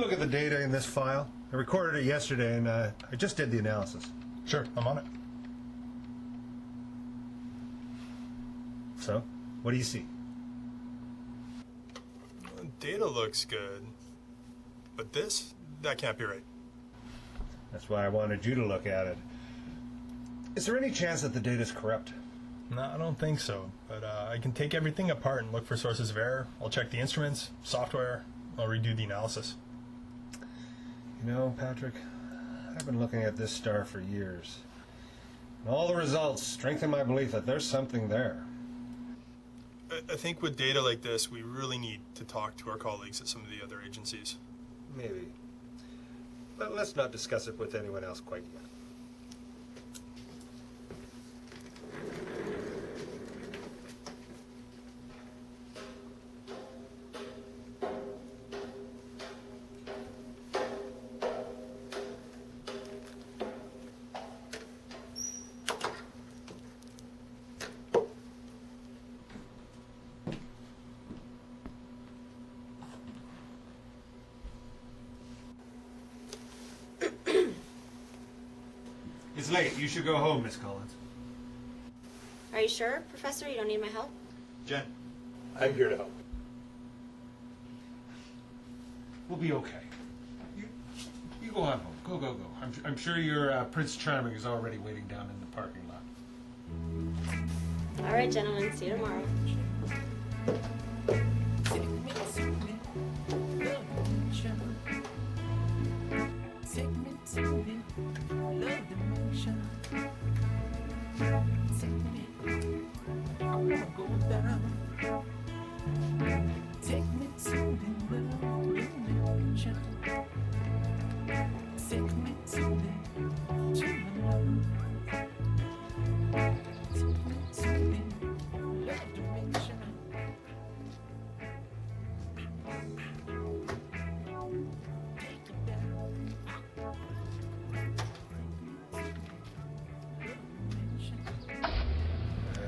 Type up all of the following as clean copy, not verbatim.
look at the data in this file? I recorded it yesterday, and I just did the analysis. Sure, I'm on it. So, what do you see? Data looks good, but that can't be right. That's why I wanted you to look at it. Is there any chance that the data's corrupt? No, I don't think so, but I can take everything apart and look for sources of error. I'll check the instruments, software, I'll redo the analysis. You know, Patrick, I've been looking at this star for years. And all the results strengthen my belief that there's something there. I think with data like this, we really need to talk to our colleagues at some of the other agencies. Maybe. But let's not discuss it with anyone else quite yet. It's late. You should go home, Miss Collins. Are you sure, Professor? You don't need my help? Jen, I'm here to help. we'll be okay. You go on home. Go. I'm sure your Prince Charming is already waiting down in the parking lot. All right, gentlemen. See you tomorrow.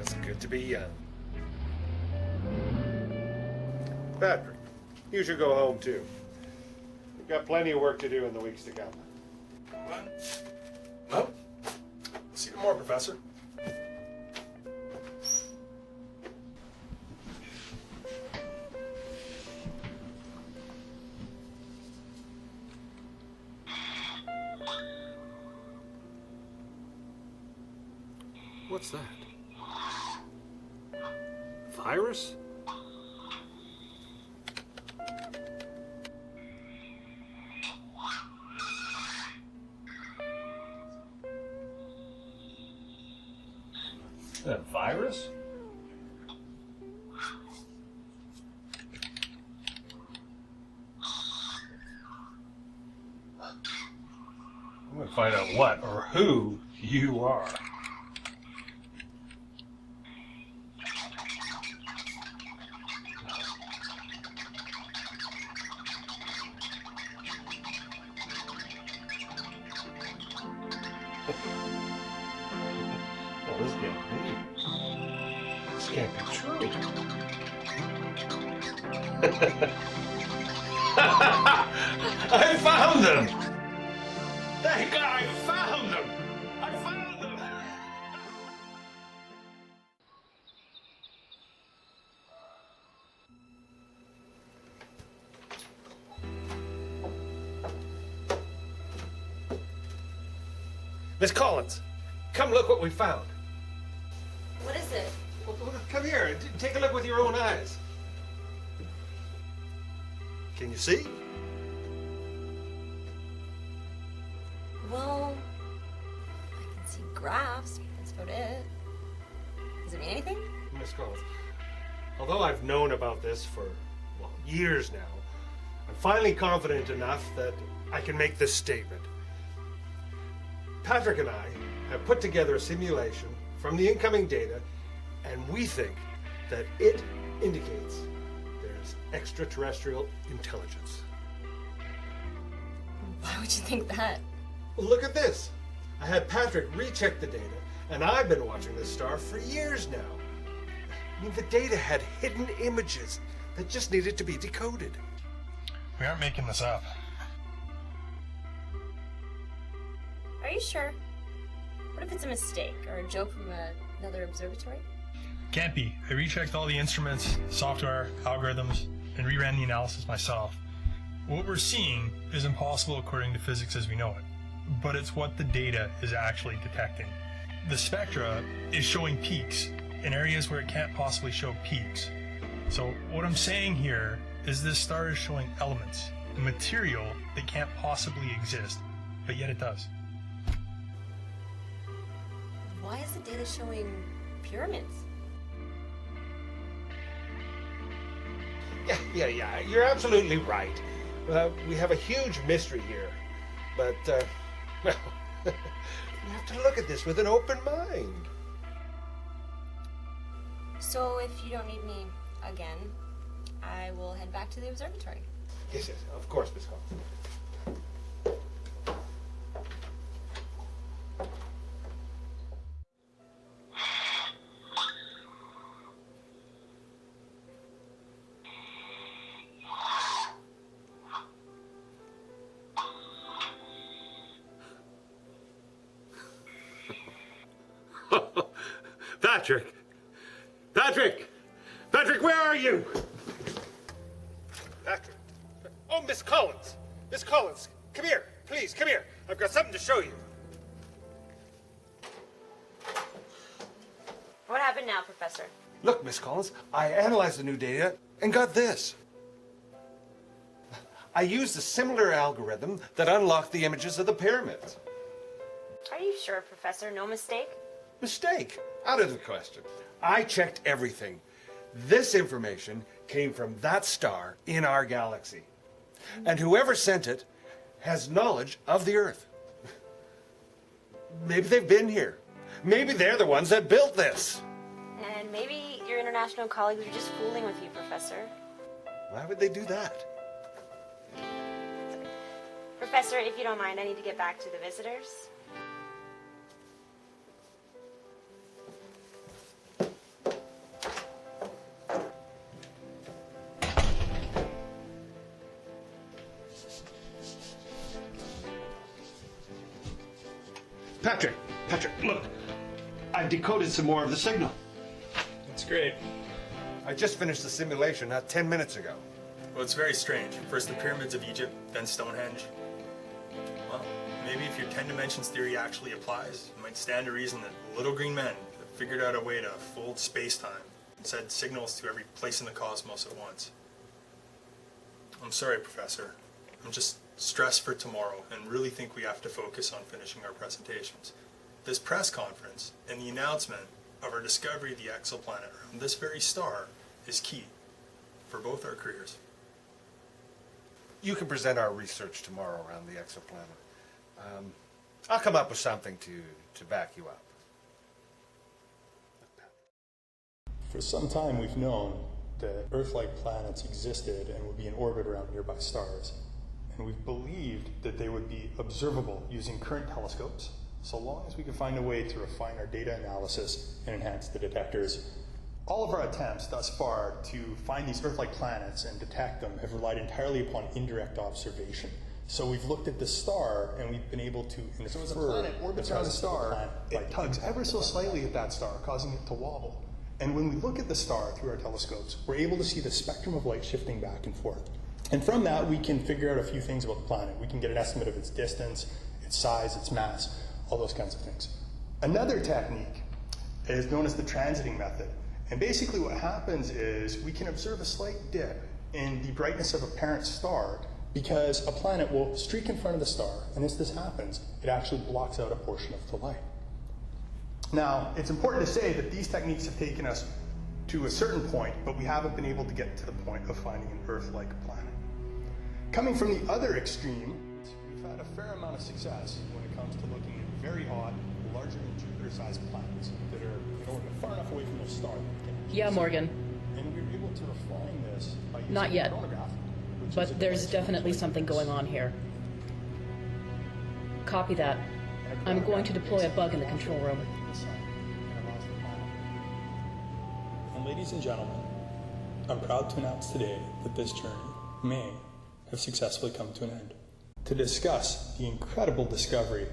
It's good to be young. Patrick, you should go home too. We've got plenty of work to do in the weeks to come. Well, see you tomorrow, Professor. What's that? Virus? A virus? I'm going to find out what or who you are. Well, this can't be true. I found them! Thank God I found them! I found them! Miss Collins, come look what we found. What is it? Well, come here, take a look with your own eyes. Can you see? Well, I can see graphs. That's about it. Does it mean anything? Miss Collins, although I've known about this for, well, years now, I'm finally confident enough that I can make this statement. Patrick and I have put together a simulation from the incoming data, and we think that it indicates there's extraterrestrial intelligence. Why would you think that? Look at this. I had Patrick recheck the data, and I've been watching this star for years now. I mean, the data had hidden images that just needed to be decoded. We aren't making this up. Are you sure? What if it's a mistake or a joke from another observatory? Can't be. I rechecked all the instruments, software, algorithms, and reran the analysis myself. What we're seeing is impossible according to physics as we know it, but it's what the data is actually detecting. The spectra is showing peaks in areas where it can't possibly show peaks. So what I'm saying here is this star is showing elements, material that can't possibly exist, but yet it does. Why is the data showing pyramids? Yeah. You're absolutely right. We have a huge mystery here. But, well, we have to look at this with an open mind. So if you don't need me again, I will head back to the observatory. Yes, of course, Miss Collins. Patrick, where are you? Patrick. Oh, Miss Collins. Miss Collins, come here. Please, come here. I've got something to show you. What happened now, Professor? Look, Miss Collins, I analyzed the new data and got this. I used a similar algorithm that unlocked the images of the pyramids. Are you sure, Professor? No mistake? Mistake. Out of the question. I checked everything. This information came from that star in our galaxy. And whoever sent it has knowledge of the Earth. Maybe they've been here. Maybe they're the ones that built this. And maybe your international colleagues are just fooling with you, Professor. Why would they do that? Professor, if you don't mind, I need to get back to the visitors. Patrick, look. I've decoded some more of the signal. That's great. I just finished the simulation 10 minutes ago. Well, it's very strange. First the pyramids of Egypt, then Stonehenge. Well, maybe if your 10 dimensions theory actually applies, it might stand to reason that little green men have figured out a way to fold space-time and send signals to every place in the cosmos at once. I'm sorry, Professor. I'm just stressed for tomorrow and really think we have to focus on finishing our presentations. This press conference and the announcement of our discovery of the exoplanet around this very star is key for both our careers. You can present our research tomorrow around the exoplanet. I'll come up with something to back you up. For some time we've known that Earth-like planets existed and would be in orbit around nearby stars. And we've believed that they would be observable using current telescopes, so long as we could find a way to refine our data analysis and enhance the detectors. All of our attempts thus far to find these Earth-like planets and detect them have relied entirely upon indirect observation. So we've looked at the star and we've been able to infer. So as a planet orbits around a star, it tugs ever so slightly at that star, causing it to wobble. And when we look at the star through our telescopes, we're able to see the spectrum of light shifting back and forth. And from that, we can figure out a few things about the planet. We can get an estimate of its distance, its size, its mass, all those kinds of things. Another technique is known as the transiting method. And basically what happens is we can observe a slight dip in the brightness of a parent star because a planet will streak in front of the star, and as this happens, it actually blocks out a portion of the light. Now, it's important to say that these techniques have taken us to a certain point, but we haven't been able to get to the point of finding an Earth-like planet. Coming from the other extreme, we've had a fair amount of success when it comes to looking at very hot, larger than Jupiter-sized planets that are far enough away from the star. Yeah, Morgan. And we were able to refine this by using Not yet. a chronograph. But there's definitely something going on here. Copy that. I'm going to deploy a bug in the control room. And ladies and gentlemen, I'm proud to announce today that this journey may have successfully come to an end. To discuss the incredible discovery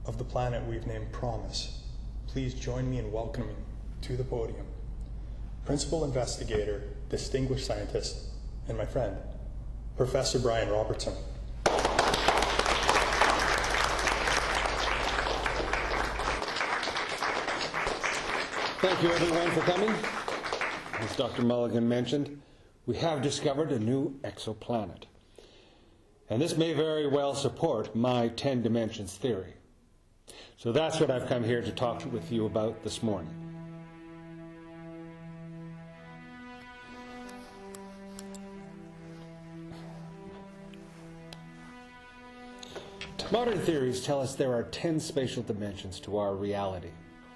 of the planet we've named Promise, please join me in welcoming to the podium Principal Investigator, Distinguished Scientist, and my friend, Professor Brian Robertson. Thank you everyone for coming. As Dr. Mulligan mentioned, we have discovered a new exoplanet. And this may very well support my 10 dimensions theory. So that's what I've come here to talk with you about this morning. Modern theories tell us there are 10 spatial dimensions to our reality.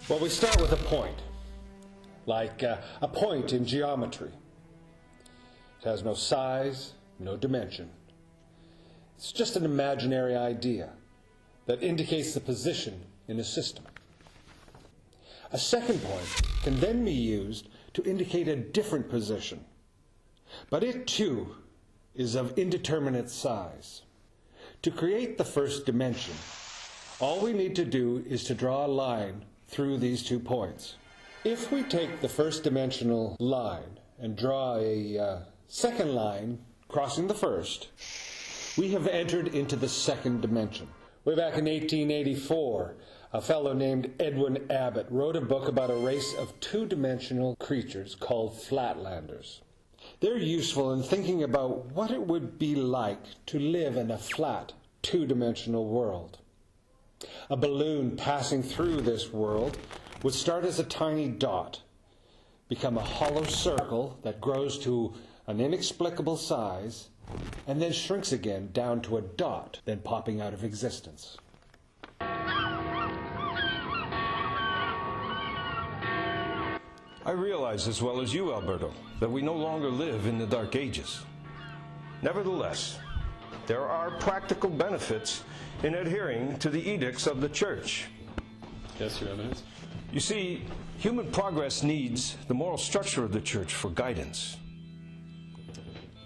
Well, we start with a point, like a point in geometry. It has no size, no dimension. It's just an imaginary idea that indicates the position in a system. A second point can then be used to indicate a different position, but it too is of indeterminate size. To create the first dimension, all we need to do is to draw a line through these 2 points. If we take the first dimensional line and draw a second line crossing the first, we have entered into the second dimension. Way back in 1884, a fellow named Edwin Abbott wrote a book about a race of 2-dimensional creatures called flatlanders. They're useful in thinking about what it would be like to live in a flat, 2-dimensional world. A balloon passing through this world would start as a tiny dot, become a hollow circle that grows to an inexplicable size, and then shrinks again down to a dot, then popping out of existence. I realize as well as you, Alberto, that we no longer live in the Dark Ages. Nevertheless, there are practical benefits in adhering to the edicts of the Church. Yes, Your Eminence. You see, human progress needs the moral structure of the Church for guidance.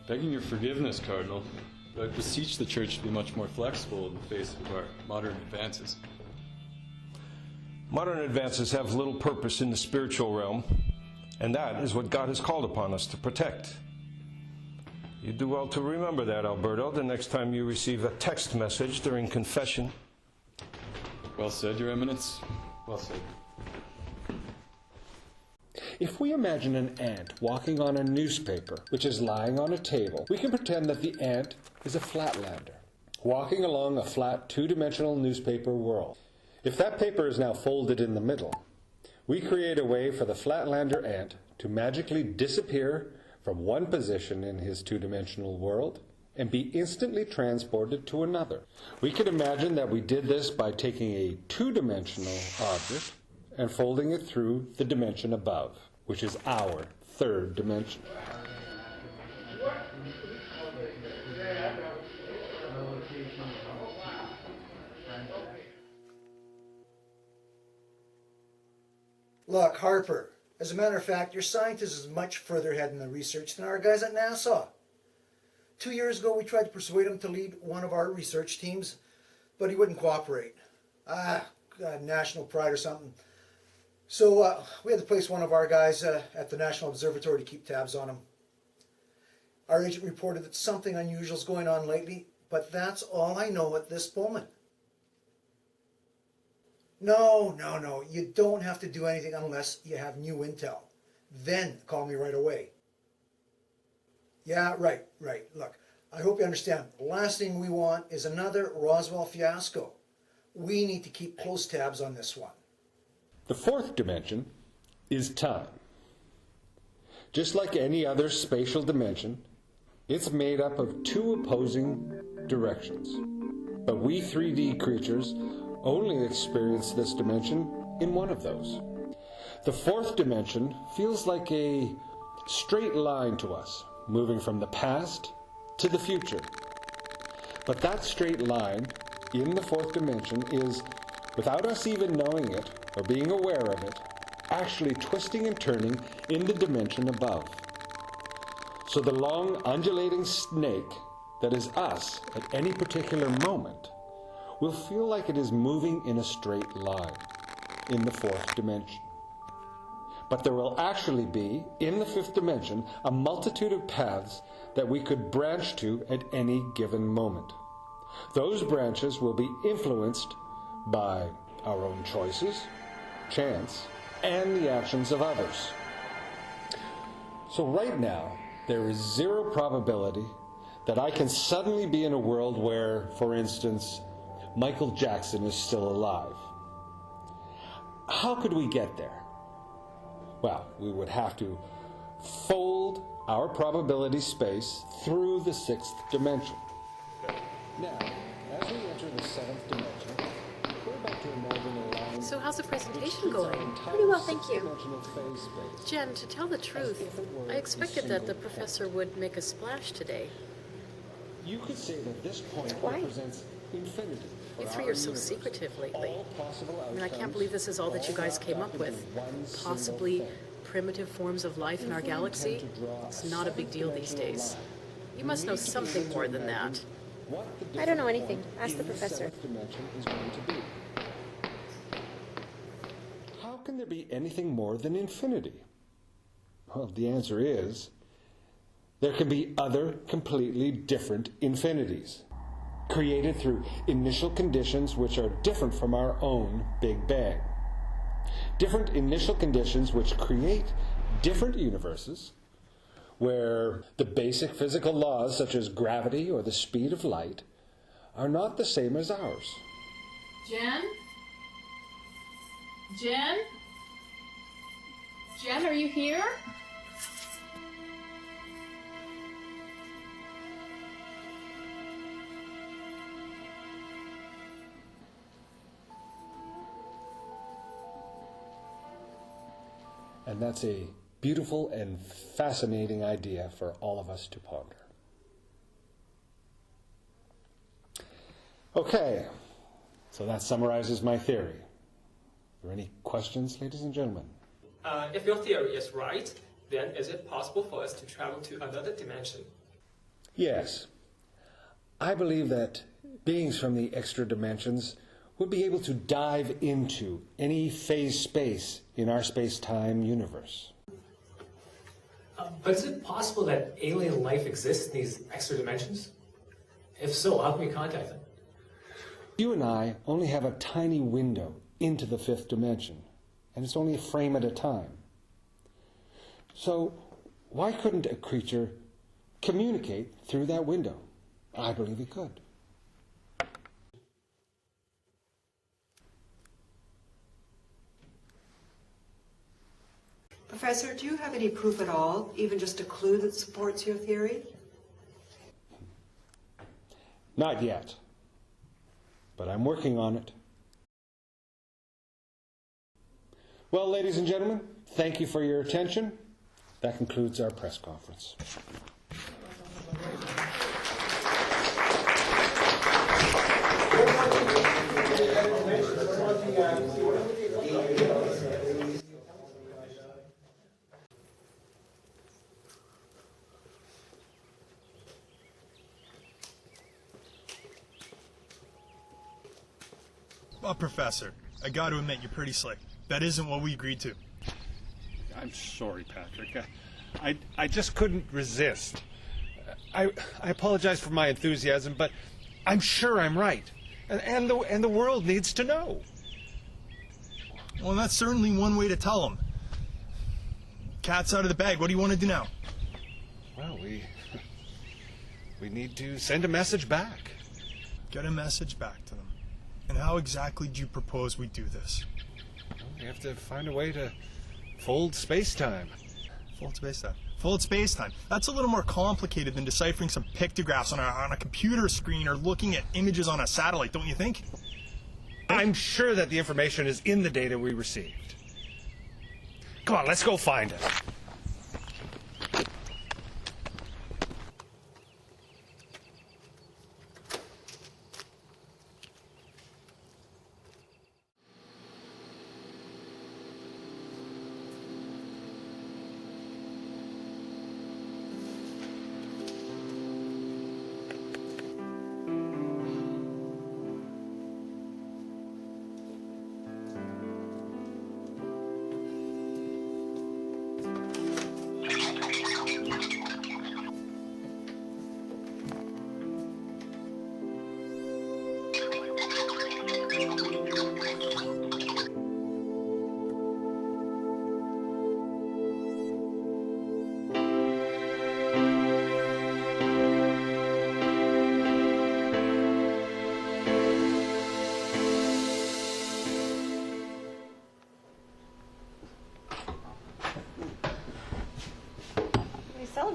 Begging your forgiveness, Cardinal, but I beseech the Church to be much more flexible in the face of our modern advances. Modern advances have little purpose in the spiritual realm, and that is what God has called upon us to protect. You do well to remember that, Alberto, the next time you receive a text message during confession. Well said, Your Eminence. Well said. If we imagine an ant walking on a newspaper, which is lying on a table, we can pretend that the ant is a flatlander, walking along a flat 2-dimensional newspaper world. If that paper is now folded in the middle, we create a way for the flatlander ant to magically disappear from one position in his 2-dimensional world and be instantly transported to another. We could imagine that we did this by taking a 2-dimensional object and folding it through the dimension above, which is our 3rd dimension. Look, Harper, as a matter of fact, your scientist is much further ahead in the research than our guys at NASA. 2 years ago, we tried to persuade him to lead one of our research teams, but he wouldn't cooperate. National pride or something. So we had to place one of our guys at the National Observatory to keep tabs on him. Our agent reported that something unusual is going on lately, but that's all I know at this moment. No. You don't have to do anything unless you have new intel. Then call me right away. Yeah, right. Look, I hope you understand. The last thing we want is another Roswell fiasco. We need to keep close tabs on this one. The 4th dimension is time. Just like any other spatial dimension, it's made up of 2 opposing directions. But we 3D creatures only experience this dimension in one of those. The 4th dimension feels like a straight line to us, moving from the past to the future. But that straight line in the 4th dimension is, without us even knowing it or being aware of it, actually twisting and turning in the dimension above. So the long undulating snake that is us at any particular moment will feel like it is moving in a straight line in the fourth dimension. But there will actually be, in the fifth dimension, a multitude of paths that we could branch to at any given moment. Those branches will be influenced by our own choices, chance, and the actions of others. So right now, there is zero probability that I can suddenly be in a world where, for instance, Michael Jackson is still alive. How could we get there? Well, we would have to fold our probability space through the sixth dimension. Now, as we enter the seventh dimension, we're about to imagine a line. So how's the presentation going? Pretty well, thank you. Jen, to tell the truth, I expected that the professor would make a splash today. You could say that this point Why? represents infinity. You three are so secretive lately. I mean, I can't believe this is all that you guys came up with. Possibly primitive forms of life in our galaxy? It's not a big deal these days. You must know something more than that. I don't know anything. Ask the professor. How can there be anything more than infinity? Well, the answer is there can be other completely different infinities, created through initial conditions which are different from our own Big Bang. Different initial conditions which create different universes where the basic physical laws such as gravity or the speed of light are not the same as ours. Jen? Jen? Jen, are you here? And that's a beautiful and fascinating idea for all of us to ponder. Okay, so that summarizes my theory. Are there any questions, ladies and gentlemen? If your theory is right, then is it possible for us to travel to another dimension? Yes. I believe that beings from the extra dimensions would be able to dive into any phase space in our space-time universe. But is it possible that alien life exists in these extra dimensions? If so, how can we contact them? You and I only have a tiny window into the fifth dimension, and it's only a frame at a time. So why couldn't a creature communicate through that window? I believe it could. Professor, do you have any proof at all, even just a clue that supports your theory? Not yet, but I'm working on it. Well, ladies and gentlemen, thank you for your attention. That concludes our press conference. Well, Professor, I got to admit, you're pretty slick. That isn't what we agreed to. I'm sorry, Patrick. I just couldn't resist. I apologize for my enthusiasm, but I'm sure I'm right. And the world needs to know. Well, that's certainly one way to tell them. Cat's out of the bag. What do you want to do now? Well, we need to send a message back. Get a message back to them. And how exactly do you propose we do this? Well, we have to find a way to fold space-time. Fold space-time. Fold space-time. That's a little more complicated than deciphering some pictographs on a computer screen or looking at images on a satellite, don't you think? I'm sure that the information is in the data we received. Come on, let's go find it.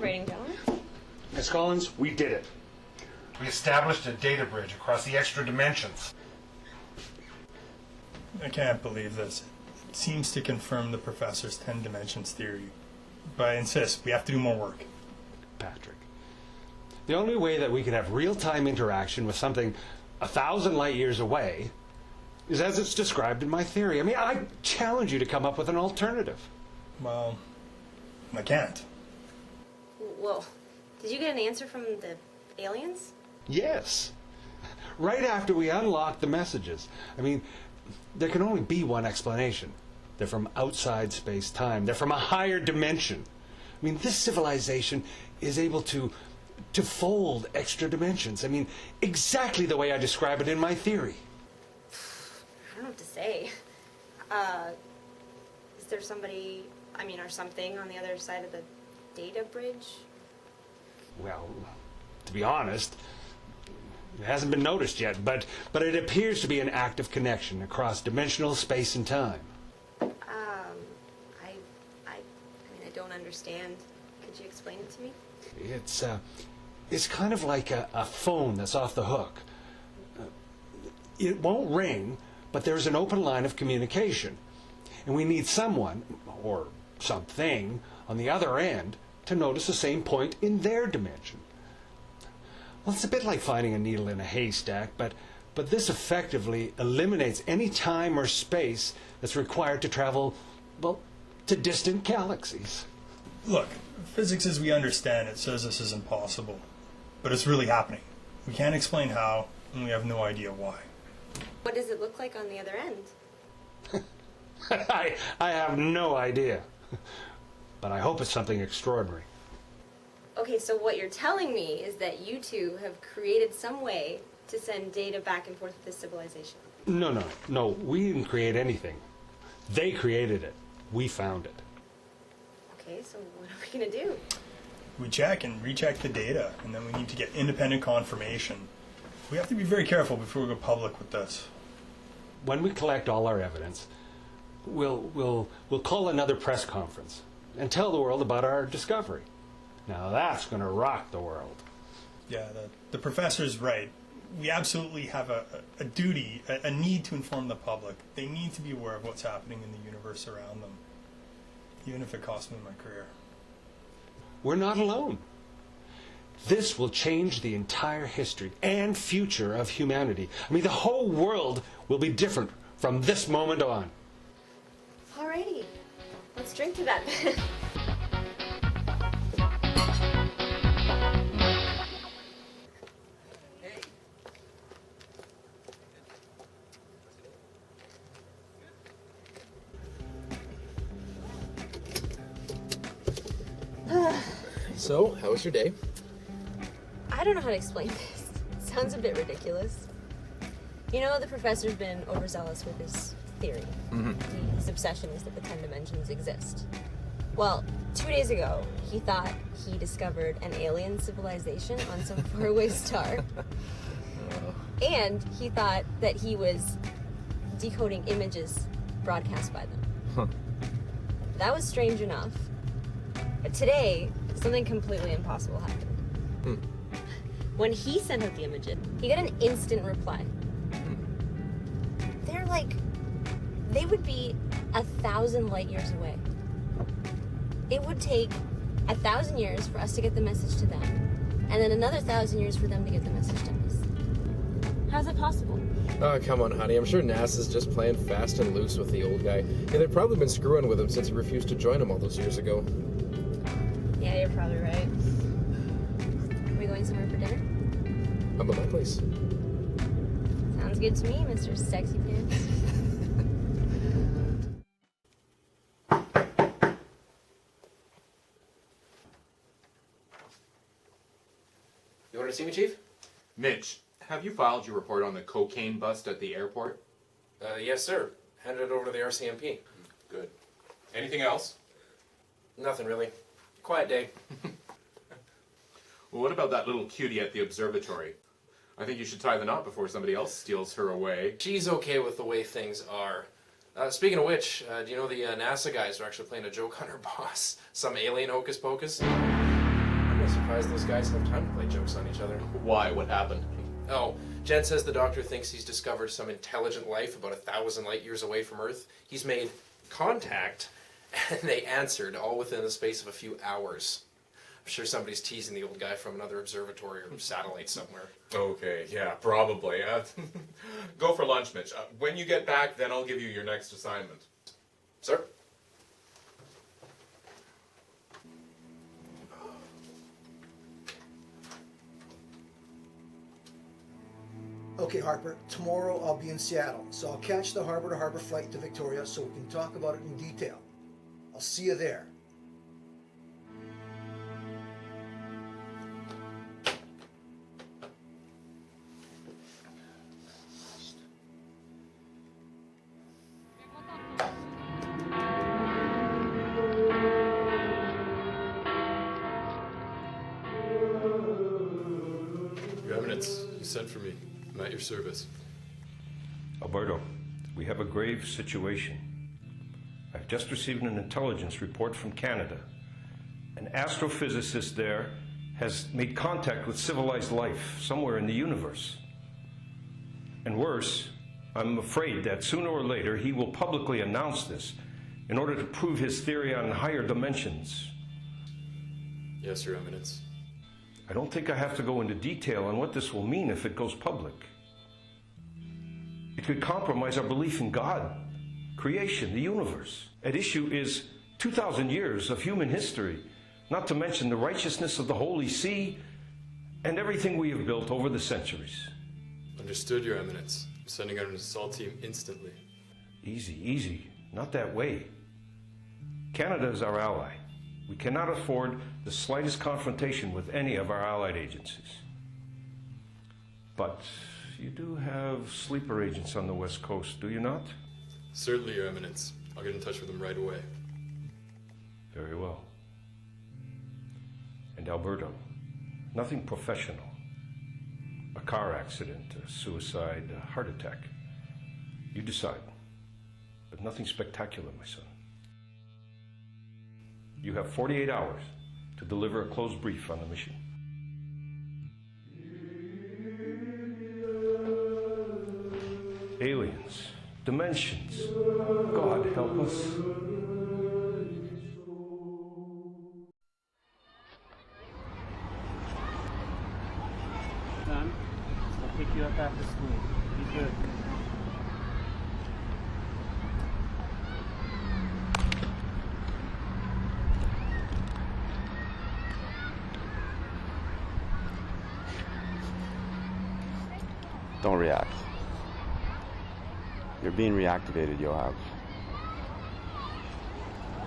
writing down. Miss Collins, we did it. We established a data bridge across the extra dimensions. I can't believe this. It seems to confirm the professor's 10 dimensions theory. But I insist, we have to do more work. Patrick, the only way that we can have real-time interaction with something 1,000 light years away is as it's described in my theory. I mean, I challenge you to come up with an alternative. Well, I can't. Whoa. Did you get an answer from the aliens? Yes. Right after we unlocked the messages. I mean, there can only be one explanation. They're from outside space-time. They're from a higher dimension. I mean, this civilization is able to fold extra dimensions. I mean, exactly the way I describe it in my theory. I don't know what to say. Is there somebody, or something on the other side of the data bridge? Well, to be honest, it hasn't been noticed yet, but it appears to be an active connection across dimensional space and time. I don't understand. Could you explain it to me? It's kind of like a phone that's off the hook. It won't ring, but there's an open line of communication. And we need someone, or something, on the other end to notice the same point in their dimension. Well, it's a bit like finding a needle in a haystack, but this effectively eliminates any time or space that's required to travel, well, to distant galaxies. Look, physics as we understand it says this is impossible. But it's really happening. We can't explain how, and we have no idea why. What does it look like on the other end? I have no idea. But I hope it's something extraordinary. Okay, so what you're telling me is that you two have created some way to send data back and forth with this civilization. No, we didn't create anything. They created it. We found it. Okay, so what are we going to do? We check and recheck the data, and then we need to get independent confirmation. We have to be very careful before we go public with this. When we collect all our evidence, we'll call another press conference and tell the world about our discovery. Now that's going to rock the world. Yeah, the professor's right. We absolutely have a duty, a need to inform the public. They need to be aware of what's happening in the universe around them, even if it costs me my career. We're not alone. This will change the entire history and future of humanity. I mean, the whole world will be different from this moment on. Alrighty, let's drink to that then. So, how was your day? I don't know how to explain this. It sounds a bit ridiculous. You know, the professor's been overzealous with his theory. His obsession is that the 10 dimensions exist. Well, 2 days ago, he thought he discovered an alien civilization on some faraway star. And he thought that he was decoding images broadcast by them. That was strange enough. But today, something completely impossible happened. When he sent out the images, he got an instant reply. They would be 1,000 light years away. It would take 1,000 years for us to get the message to them, and then another 1,000 years for them to get the message to us. How's it possible? Oh, come on, honey. I'm sure NASA's just playing fast and loose with the old guy. Yeah, they've probably been screwing with him since he refused to join them all those years ago. Yeah, you're probably right. Are we going somewhere for dinner? Up at my place. Sounds good to me, Mr. Sexy Pants. You wanted to see me, Chief? Mitch, have you filed your report on the cocaine bust at the airport? Yes, sir. Handed it over to the RCMP. Good. Anything else? Nothing, really. Quiet day. Well, what about that little cutie at the observatory? I think you should tie the knot before somebody else steals her away. She's okay with the way things are. Speaking of which, do you know the NASA guys are actually playing a joke on her boss? Some alien hocus pocus? of surprised those guys have time to play jokes on each other. Why? What happened? Oh, Jen says the doctor thinks he's discovered some intelligent life about 1,000 light years away from Earth. He's made contact, and they answered all within the space of a few hours. I'm sure somebody's teasing the old guy from another observatory or satellite somewhere. Okay, yeah, probably. Go for lunch, Mitch. When you get back, then I'll give you your next assignment. Sir? Okay, Harper, tomorrow I'll be in Seattle, so I'll catch the harbor-to-harbor flight to Victoria so we can talk about it in detail. I'll see you there. Your Eminence, you sent for me. I'm at your service. Alberto, we have a grave situation. I've just received an intelligence report from Canada. An astrophysicist there has made contact with civilized life somewhere in the universe. And worse, I'm afraid that sooner or later he will publicly announce this in order to prove his theory on higher dimensions. Yes, Your Eminence. I don't think I have to go into detail on what this will mean if it goes public. It could compromise our belief in God, creation, the universe. At issue is 2,000 years of human history, not to mention the righteousness of the Holy See and everything we have built over the centuries. Understood, Your Eminence. I'm sending out an assault team instantly. Easy, easy. Not that way. Canada is our ally. We cannot afford the slightest confrontation with any of our allied agencies. But you do have sleeper agents on the West Coast, do you not? Certainly, Your Eminence. I'll get in touch with them right away. Very well. And Alberto, nothing professional. A car accident, a suicide, a heart attack. You decide. But nothing spectacular, my son. You have 48 hours to deliver a closed brief on the mission. Aliens, dimensions, God help us. Son, I'll pick you up after school. Be good. Don't react. You're being reactivated, Yoav.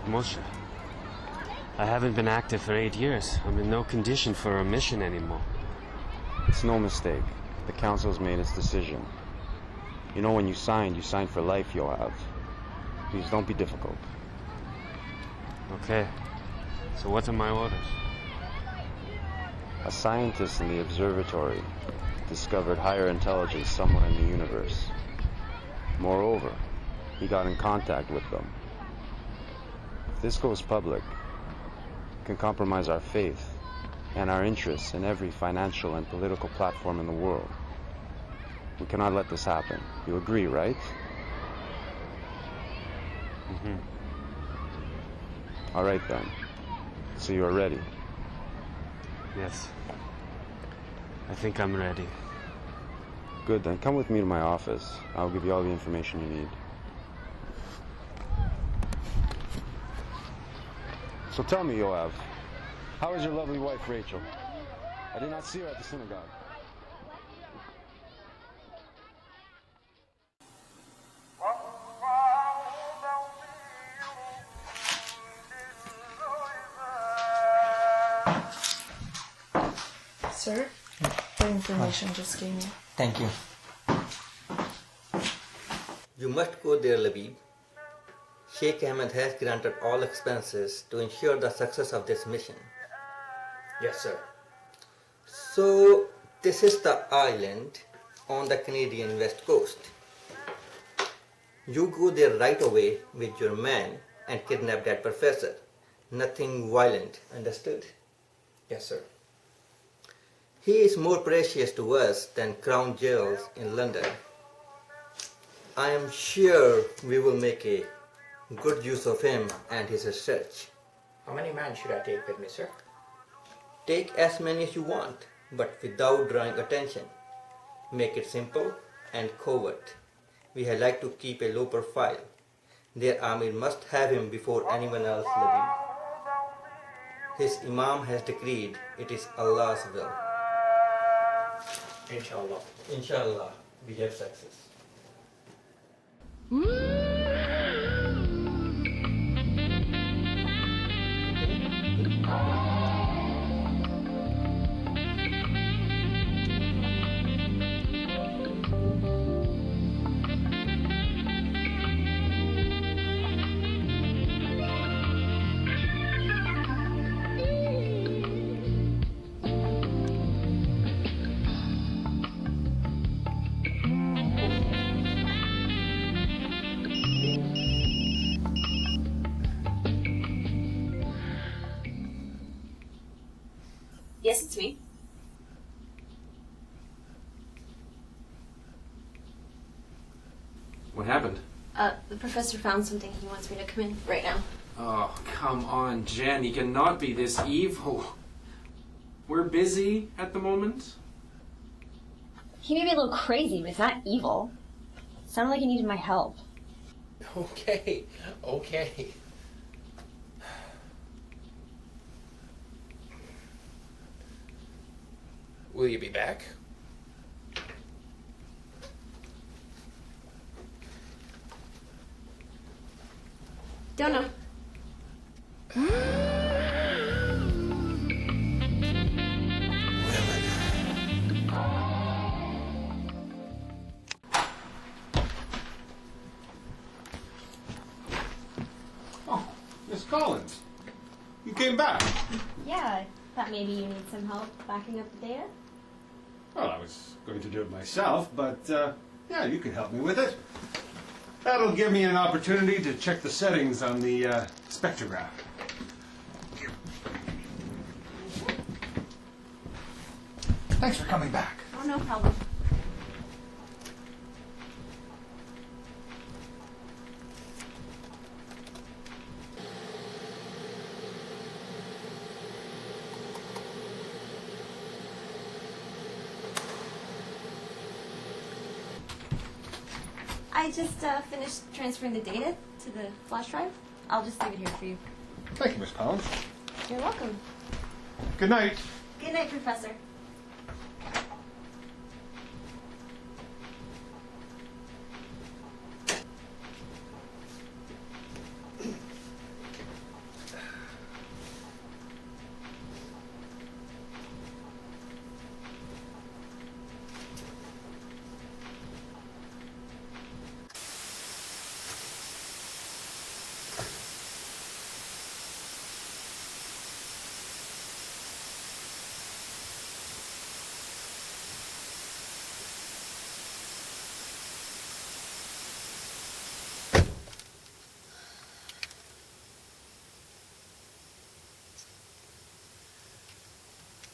Moshe, I haven't been active for 8 years. I'm in no condition for a mission anymore. It's no mistake. The council's made its decision. You know, when you signed for life, Yoav. Please don't be difficult. Okay. So what are my orders? A scientist in the observatory discovered higher intelligence somewhere in the universe. Moreover, he got in contact with them. If this goes public, it can compromise our faith and our interests in every financial and political platform in the world. We cannot let this happen. You agree, right? Mm-hmm. All right then. So you are ready? Yes. I think I'm ready. Good, then come with me to my office. I'll give you all the information you need. So tell me, Yoav, how is your lovely wife, Rachel? I did not see her at the synagogue. Sir, the information just came in. Thank you. You must go there, Labib. Sheikh Ahmed has granted all expenses to ensure the success of this mission. Yes, sir. So, this is the island on the Canadian west coast. You go there right away with your man and kidnap that professor. Nothing violent, understood? Yes, sir. He is more precious to us than crown jewels in London. I am sure we will make a good use of him and his research. How many men should I take with me, sir? Take as many as you want, but without drawing attention. Make it simple and covert. We like to keep a low profile. Their army must have him before anyone else, Labib. His Imam has decreed it is Allah's will. Inshallah. Inshallah, we have success. Yes, it's me. What happened? The professor found something. He wants me to come in right now. Oh, come on, Jen. He cannot be this evil. We're busy at the moment. He may be a little crazy, but he's not evil. Sounded like he needed my help. Okay, okay. Will you be back? Don't know. Oh, Miss Collins. You came back. Yeah, I thought maybe you need some help backing up the data. Well, I was going to do it myself, but yeah, you can help me with it. That'll give me an opportunity to check the settings on the spectrograph. Thanks for coming back. Oh, no problem. I just finished transferring the data to the flash drive. I'll just leave it here for you. Thank you, Miss Collins. You're welcome. Good night. Good night, Professor.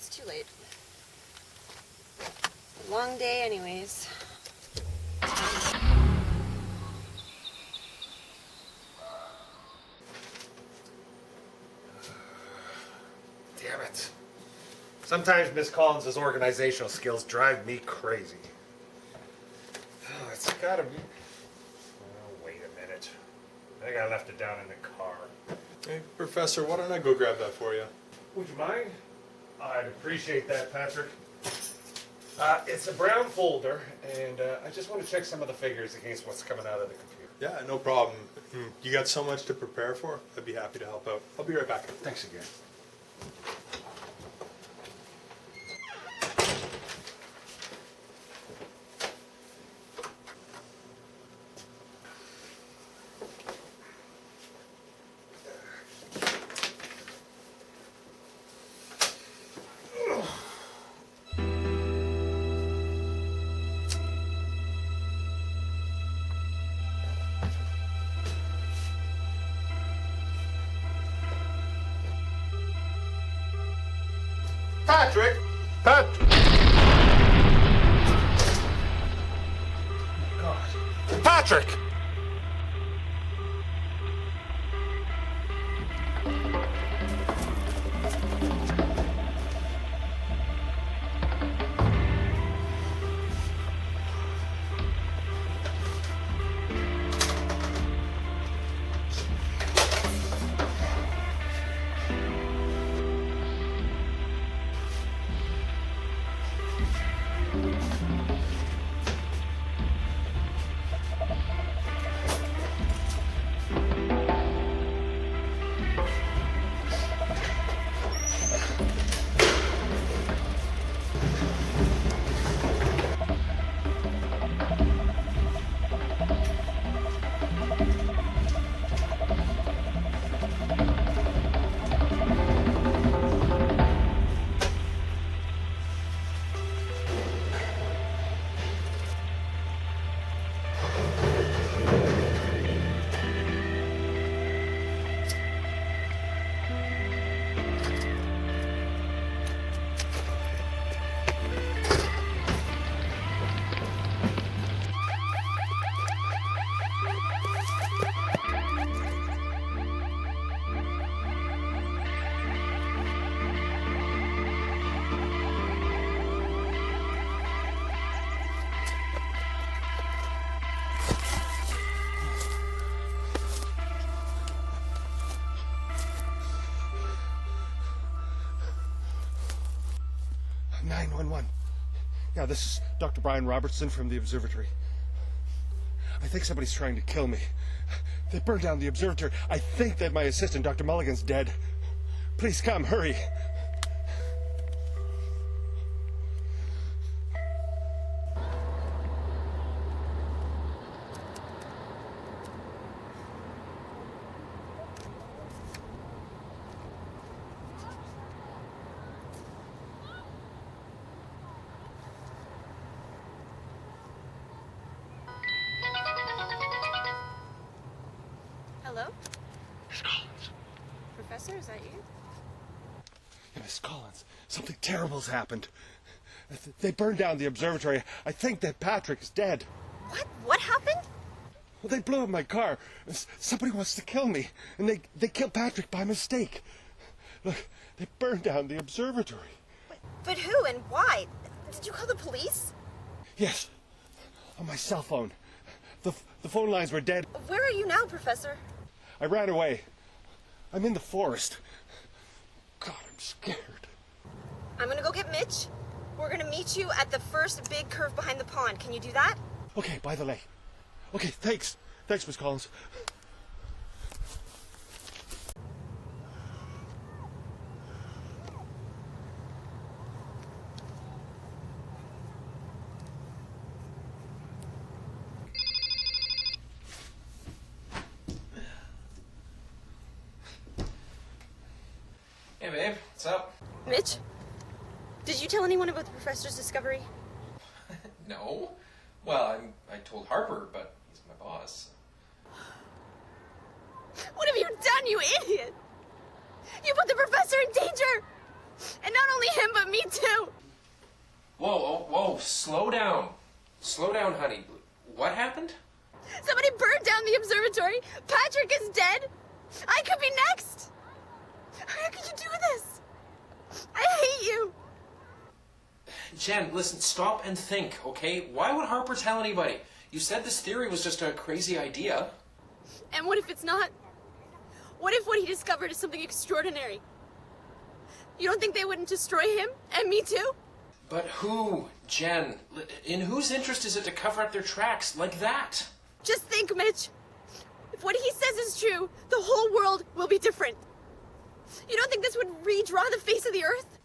It's too late. It's a long day anyways. Damn it. Sometimes Miss Collins' organizational skills drive me crazy. Oh, it's gotta be... Oh, wait a minute. I think I left it down in the car. Hey, Professor, why don't I go grab that for you? Would you mind? I'd appreciate that, Patrick. It's a brown folder, and I just want to check some of the figures against what's coming out of the computer. Yeah, no problem. You got so much to prepare for. I'd be happy to help out. I'll be right back. Thanks again. Patrick! Patrick! Yeah, this is Dr. Brian Robertson from the observatory. I think somebody's trying to kill me. They burned down the observatory. I think that my assistant, Dr. Mulligan's dead. Please come, hurry. Hello? Miss Collins. Professor, is that you? Yeah, Miss Collins, something terrible's happened. They burned down the observatory. I think that Patrick is dead. What? What happened? Well, they blew up my car. Somebody wants to kill me, and they killed Patrick by mistake. Look, they burned down the observatory. But who and why? Did you call the police? Yes, on my cell phone. The phone lines were dead. Where are you now, Professor? I ran away. I'm in the forest. God, I'm scared. I'm gonna go get Mitch. We're gonna meet you at the first big curve behind the pond. Can you do that? Okay, by the lake. Okay, thanks. Thanks, Miss Collins. Hey, babe, what's up? Mitch, did you tell anyone about the professor's discovery? No. Well, I told Harper, but he's my boss. What have you done, you idiot? You put the professor in danger! And not only him, but me too! Whoa, slow down. Slow down, honey. What happened? Somebody burned down the observatory! Patrick is dead! I could be next! How could you do this? I hate you! Jen, listen, stop and think, okay? Why would Harper tell anybody? You said this theory was just a crazy idea. And what if it's not? What if what he discovered is something extraordinary? You don't think they wouldn't destroy him? And me too? But who, Jen? In whose interest is it to cover up their tracks like that? Just think, Mitch. If what he says is true, the whole world will be different. You don't think this would redraw the face of the earth?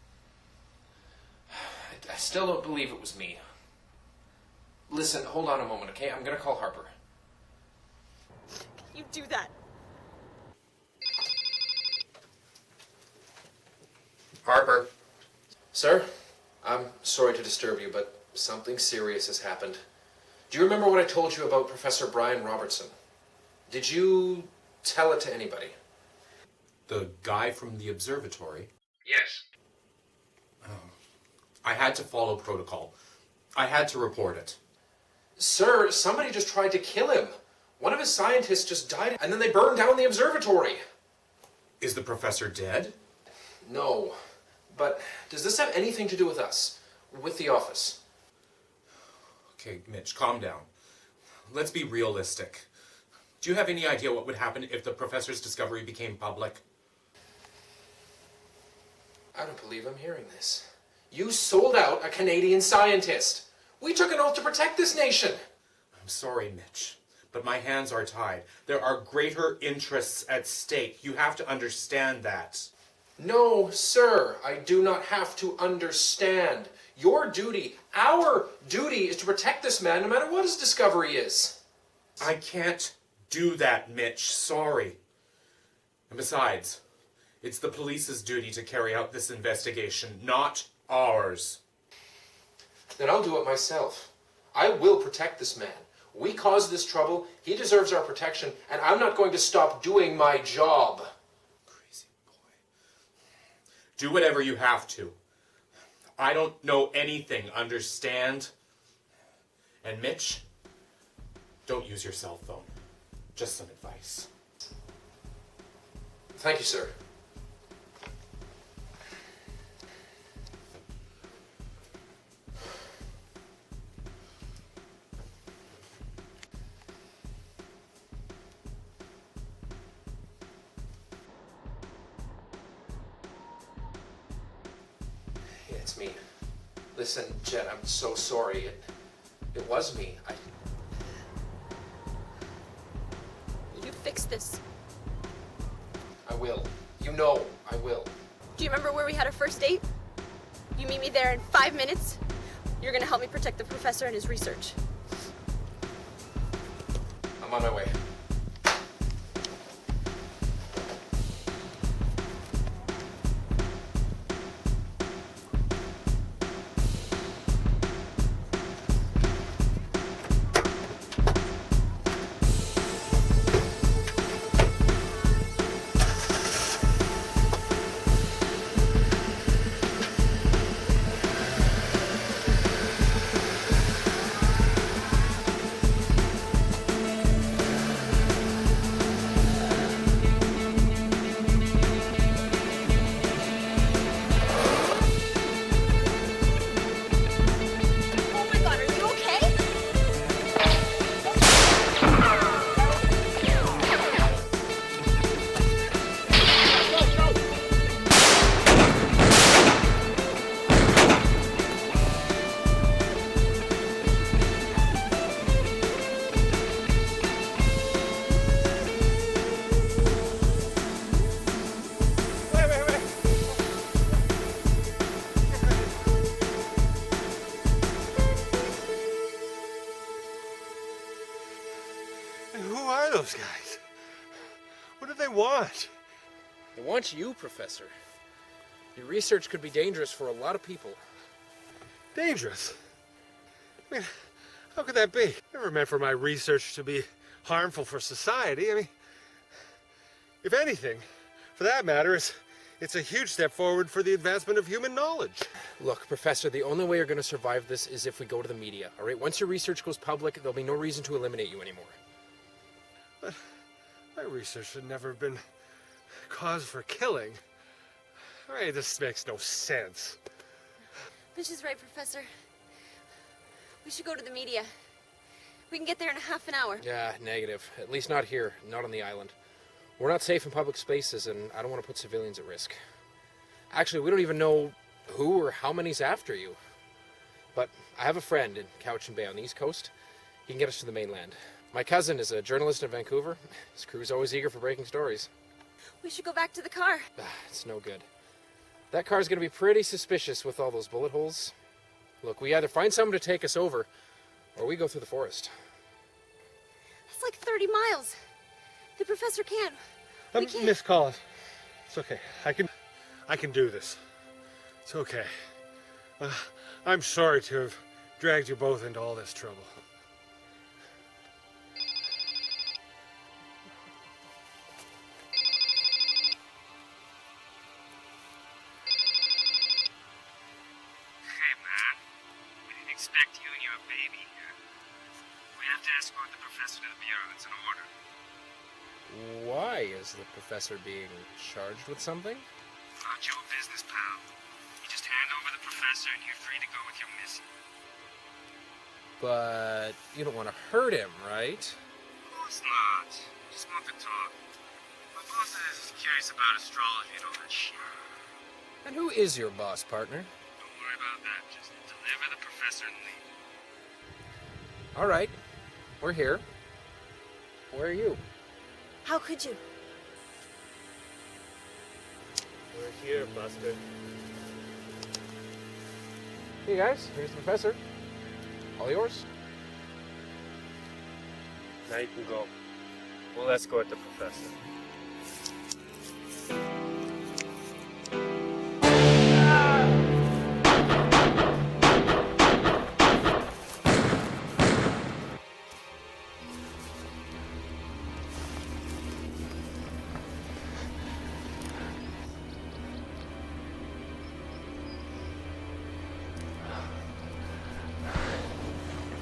I still don't believe it was me. Listen, hold on a moment, okay? I'm gonna call Harper. You do that. Harper. Sir, I'm sorry to disturb you, but something serious has happened. Do you remember what I told you about Professor Brian Robertson? Did you tell it to anybody? The guy from the observatory? Yes. I had to follow protocol. I had to report it. Sir, somebody just tried to kill him. One of his scientists just died, and then they burned down the observatory. Is the professor dead? No. But does this have anything to do with us? With the office? Okay, Mitch, calm down. Let's be realistic. Do you have any idea what would happen if the professor's discovery became public? I don't believe I'm hearing this. You sold out a Canadian scientist. We took an oath to protect this nation. I'm sorry, Mitch, but my hands are tied. There are greater interests at stake. You have to understand that. No, sir, I do not have to understand. Your duty, our duty, is to protect this man no matter what his discovery is. I can't do that, Mitch. Sorry. And besides, it's the police's duty to carry out this investigation, not ours. Then I'll do it myself. I will protect this man. We caused this trouble, he deserves our protection, and I'm not going to stop doing my job. Crazy boy. Do whatever you have to. I don't know anything, understand? And Mitch, don't use your cell phone. Just some advice. Thank you, sir. Yeah, it's me. Listen, Jen, I'm so sorry. It was me. You fix this. I will. You know I will. Do you remember where we had our first date? You meet me there in 5 minutes. You're gonna help me protect the professor and his research. I'm on my way. those guys? What do they want? They want you, Professor. Your research could be dangerous for a lot of people. Dangerous? I mean, how could that be? Never meant for my research to be harmful for society. I mean, if anything, for that matter, it's a huge step forward for the advancement of human knowledge. Look, Professor, the only way you're going to survive this is if we go to the media, all right? Once your research goes public, there'll be no reason to eliminate you anymore. But my research had never been cause for killing. All right, this makes no sense. Mitch is right, Professor. We should go to the media. We can get there in a half an hour. Yeah, negative. At least not here, not on the island. We're not safe in public spaces, and I don't want to put civilians at risk. Actually, we don't even know who or how many's after you. But I have a friend in Cowichan Bay on the East Coast. He can get us to the mainland. My cousin is a journalist in Vancouver. His crew's always eager for breaking stories. We should go back to the car. It's no good. That car's going to be pretty suspicious with all those bullet holes. Look, we either find someone to take us over, or we go through the forest. That's like 30 miles. The professor can't. We can't. Miss Collins, it's okay. I can do this. It's okay. I'm sorry to have dragged you both into all this trouble. Hey, man. We didn't expect you and your baby here. to escort the professor to the bureau. It's an order. Why is the professor being charged with something? Not your business, pal. You just hand over the professor and you're free to go with your mission. But you don't want to hurt him, right? Of course not. Just want to talk. My boss is curious about astrology and all that shit. And who is your boss, partner? Don't worry about that. Just deliver the professor and leave. All right. We're here. Where are you? How could you? We're here, Buster. Hey guys, here's the professor. All yours. Now you can go. We'll escort the professor.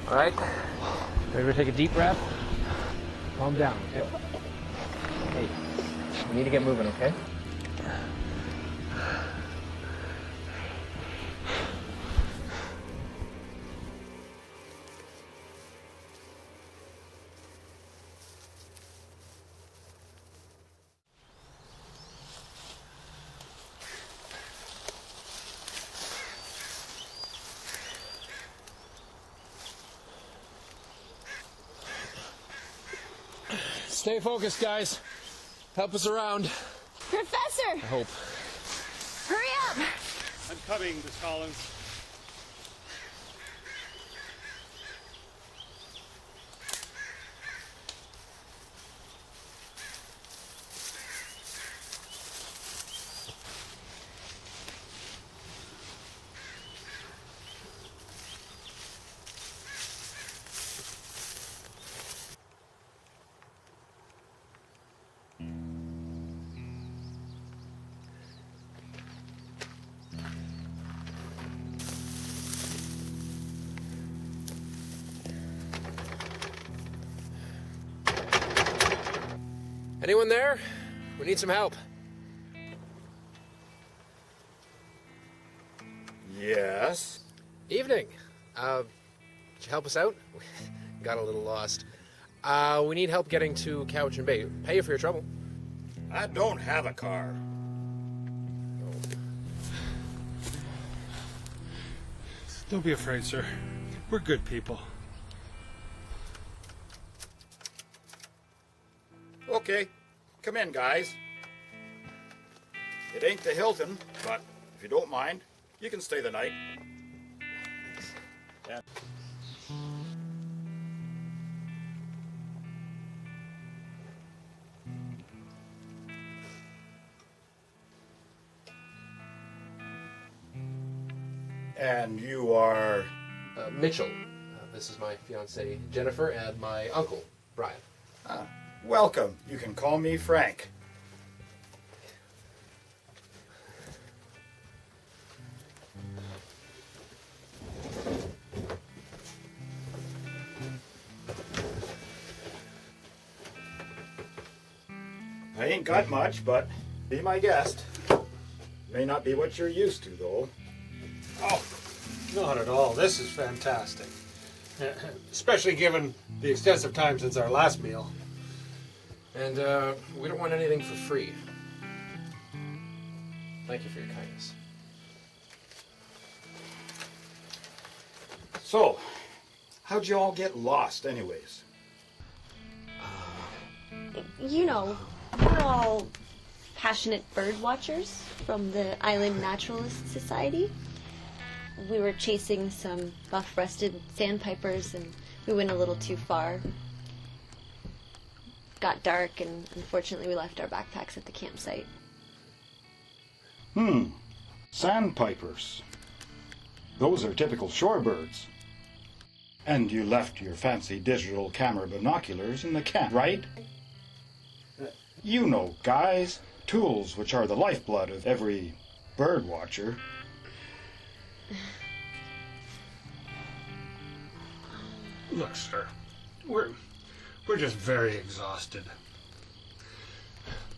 All right. Everybody take a deep breath. Calm down, okay? Hey, we need to get moving, okay? Stay focused, guys. Help us around. Professor! I hope. Hurry up! I'm coming, Miss Collins. Anyone there? We need some help. Yes? Evening. Could you help us out? Got a little lost. We need help getting to Couch and Bay. Pay you for your trouble. I don't have a car. Don't be afraid, sir. We're good people. Okay, come in, guys. It ain't the Hilton, but if you don't mind, you can stay the night. Yeah. And you are? Mitchell. This is my fiancée, Jennifer, and my uncle, Brian. Welcome. You can call me Frank. I ain't got much, but be my guest. May not be what you're used to, though. Oh, not at all. This is fantastic. Especially given the extensive time since our last meal. And we don't want anything for free. Thank you for your kindness. So, how'd you all get lost anyways? You know, we're all passionate bird watchers from the Island Naturalist Society. We were chasing some buff-breasted sandpipers and we went a little too far. Got dark and unfortunately we left our backpacks at the campsite. Sandpipers. Those are typical shorebirds. And you left your fancy digital camera binoculars in the camp, right? You know, guys, tools which are the lifeblood of every bird watcher. Look, sir, We're just very exhausted.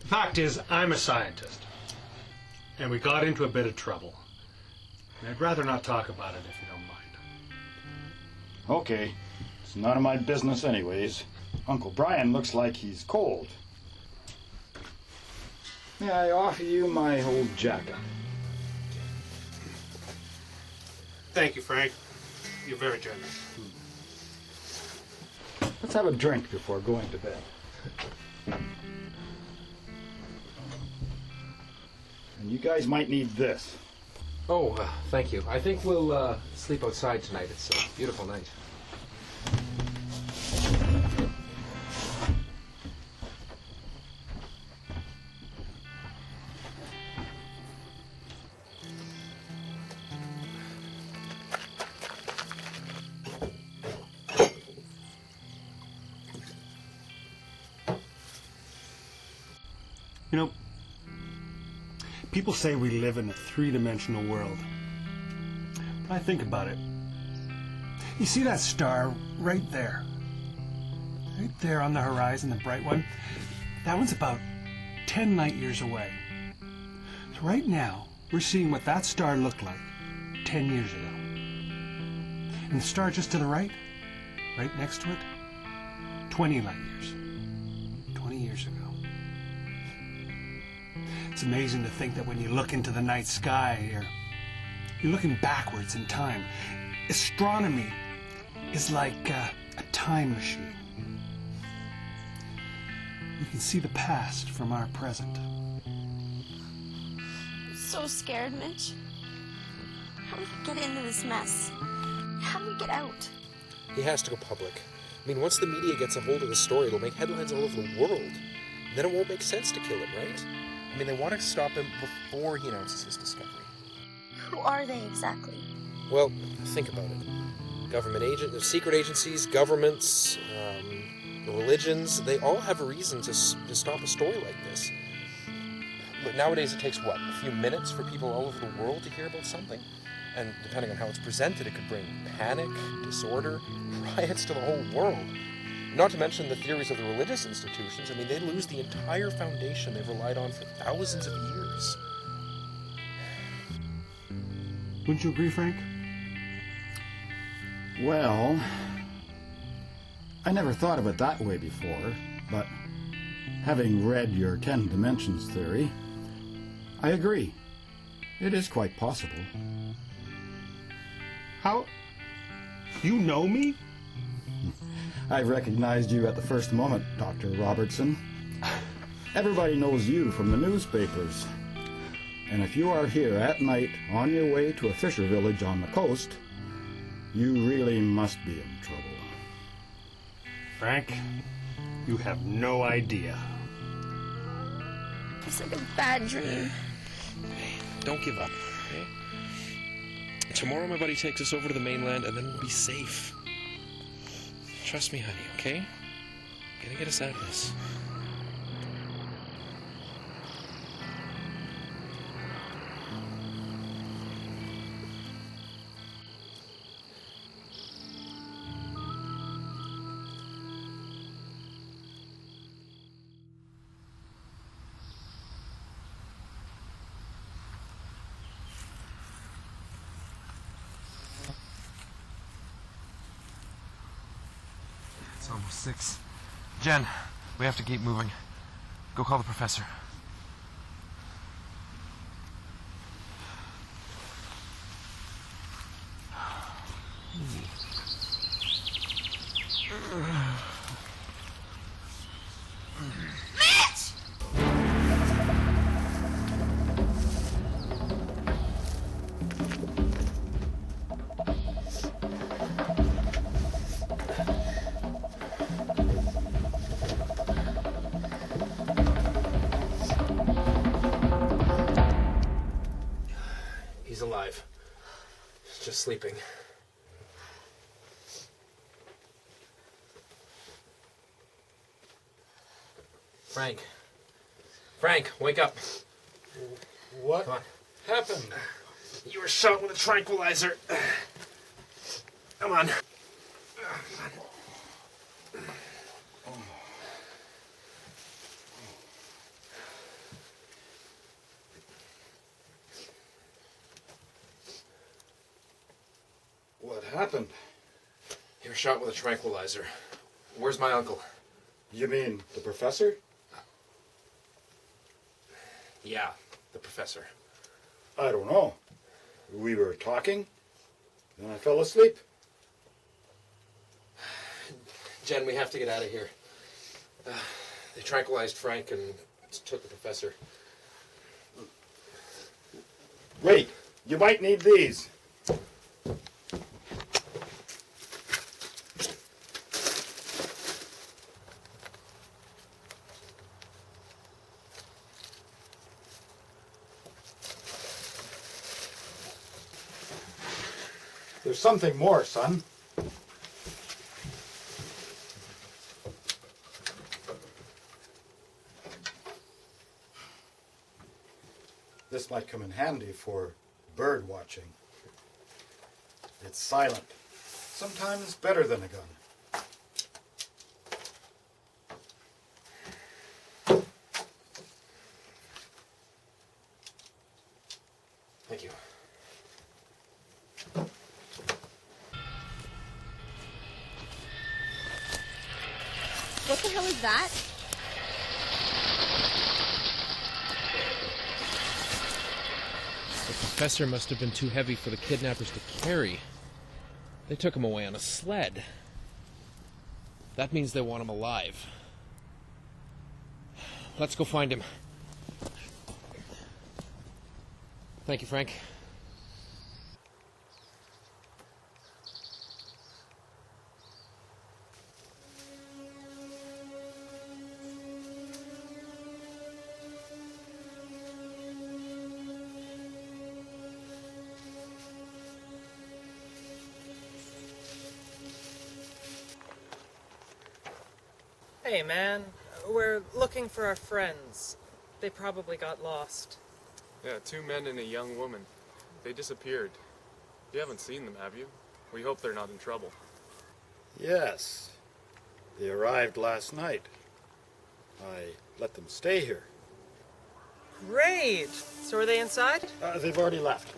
The fact is, I'm a scientist, and we got into a bit of trouble. And I'd rather not talk about it if you don't mind. Okay. It's none of my business anyways. Uncle Brian looks like he's cold. May I offer you my old jacket? Thank you, Frank. You're very generous. Let's have a drink before going to bed. And you guys might need this. Oh, thank you. I think we'll sleep outside tonight. It's a beautiful night. You know, people say we live in a three-dimensional world. But I think about it. You see that star right there? Right there on the horizon, the bright one? That one's about 10 light years away. So right now, we're seeing what that star looked like 10 years ago. And the star just to the right next to it, 20 light years. 20 years ago. It's amazing to think that when you look into the night sky, you're looking backwards in time. Astronomy is like a time machine. You can see the past from our present. I'm so scared, Mitch. How do we get into this mess? How do we get out? He has to go public. I mean, once the media gets a hold of the story, it'll make headlines all over the world. And then it won't make sense to kill him, right? I mean, they want to stop him before he announces his discovery. Who are they exactly? Well, think about it. Government secret agencies, governments, religions, they all have a reason to stop a story like this. But nowadays it takes, what, a few minutes for people all over the world to hear about something? And depending on how it's presented, it could bring panic, disorder, riots to the whole world. Not to mention the theories of the religious institutions. I mean, they lose the entire foundation they've relied on for thousands of years. Wouldn't you agree, Frank? Well, I never thought of it that way before, but having read your 10 dimensions theory, I agree. It is quite possible. How? You know me? I recognized you at the first moment, Dr. Robertson. Everybody knows you from the newspapers. And if you are here at night on your way to a fisher village on the coast, you really must be in trouble. Frank, you have no idea. It's like a bad dream. Hey, don't give up, okay? Tomorrow my buddy takes us over to the mainland and then we'll be safe. Trust me, honey, okay? I'm gonna get us out of this. It's almost 6. Jen, we have to keep moving. Go call the professor. He's alive. He's just sleeping. Frank. Frank, wake up. What happened? You were shot with a tranquilizer. Come on. happened? He was shot with a tranquilizer. Where's my uncle? You mean the professor? Yeah, the professor. I don't know. We were talking, then I fell asleep. Jen, we have to get out of here. They tranquilized Frank and took the professor. Wait, you might need these. There's something more, son. This might come in handy for bird watching. It's silent. Sometimes better than a gun. Thank you. What the hell is that? The professor must have been too heavy for the kidnappers to carry. They took him away on a sled. That means they want him alive. Let's go find him. Thank you, Frank. Hey, man. We're looking for our friends. They probably got lost. Yeah, 2 men and a young woman. They disappeared. You haven't seen them, have you? We hope they're not in trouble. Yes. They arrived last night. I let them stay here. Great! So are they inside? They've already left.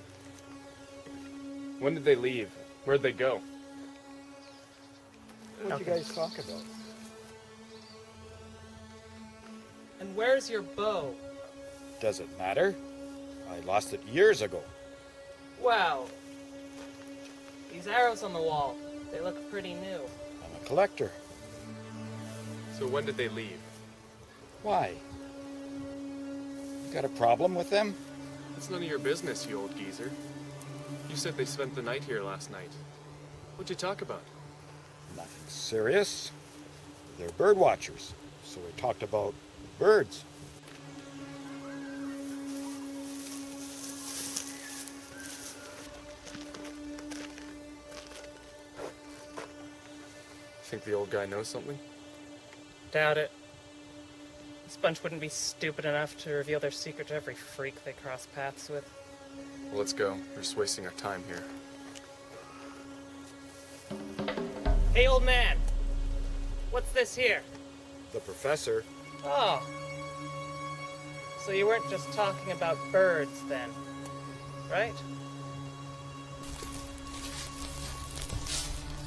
When did they leave? Where'd they go? What did you guys talk about? And where's your bow? Does it matter? I lost it years ago. Well, these arrows on the wall, they look pretty new. I'm a collector. So when did they leave? Why? You got a problem with them? It's none of your business, you old geezer. You said they spent the night here last night. What'd you talk about? Nothing serious. They're bird watchers, so we talked about birds. Think the old guy knows something? Doubt it. This bunch wouldn't be stupid enough to reveal their secret to every freak they cross paths with. Well, let's go. We're just wasting our time here. Hey, old man! What's this here? The professor. Oh. So you weren't just talking about birds then, right?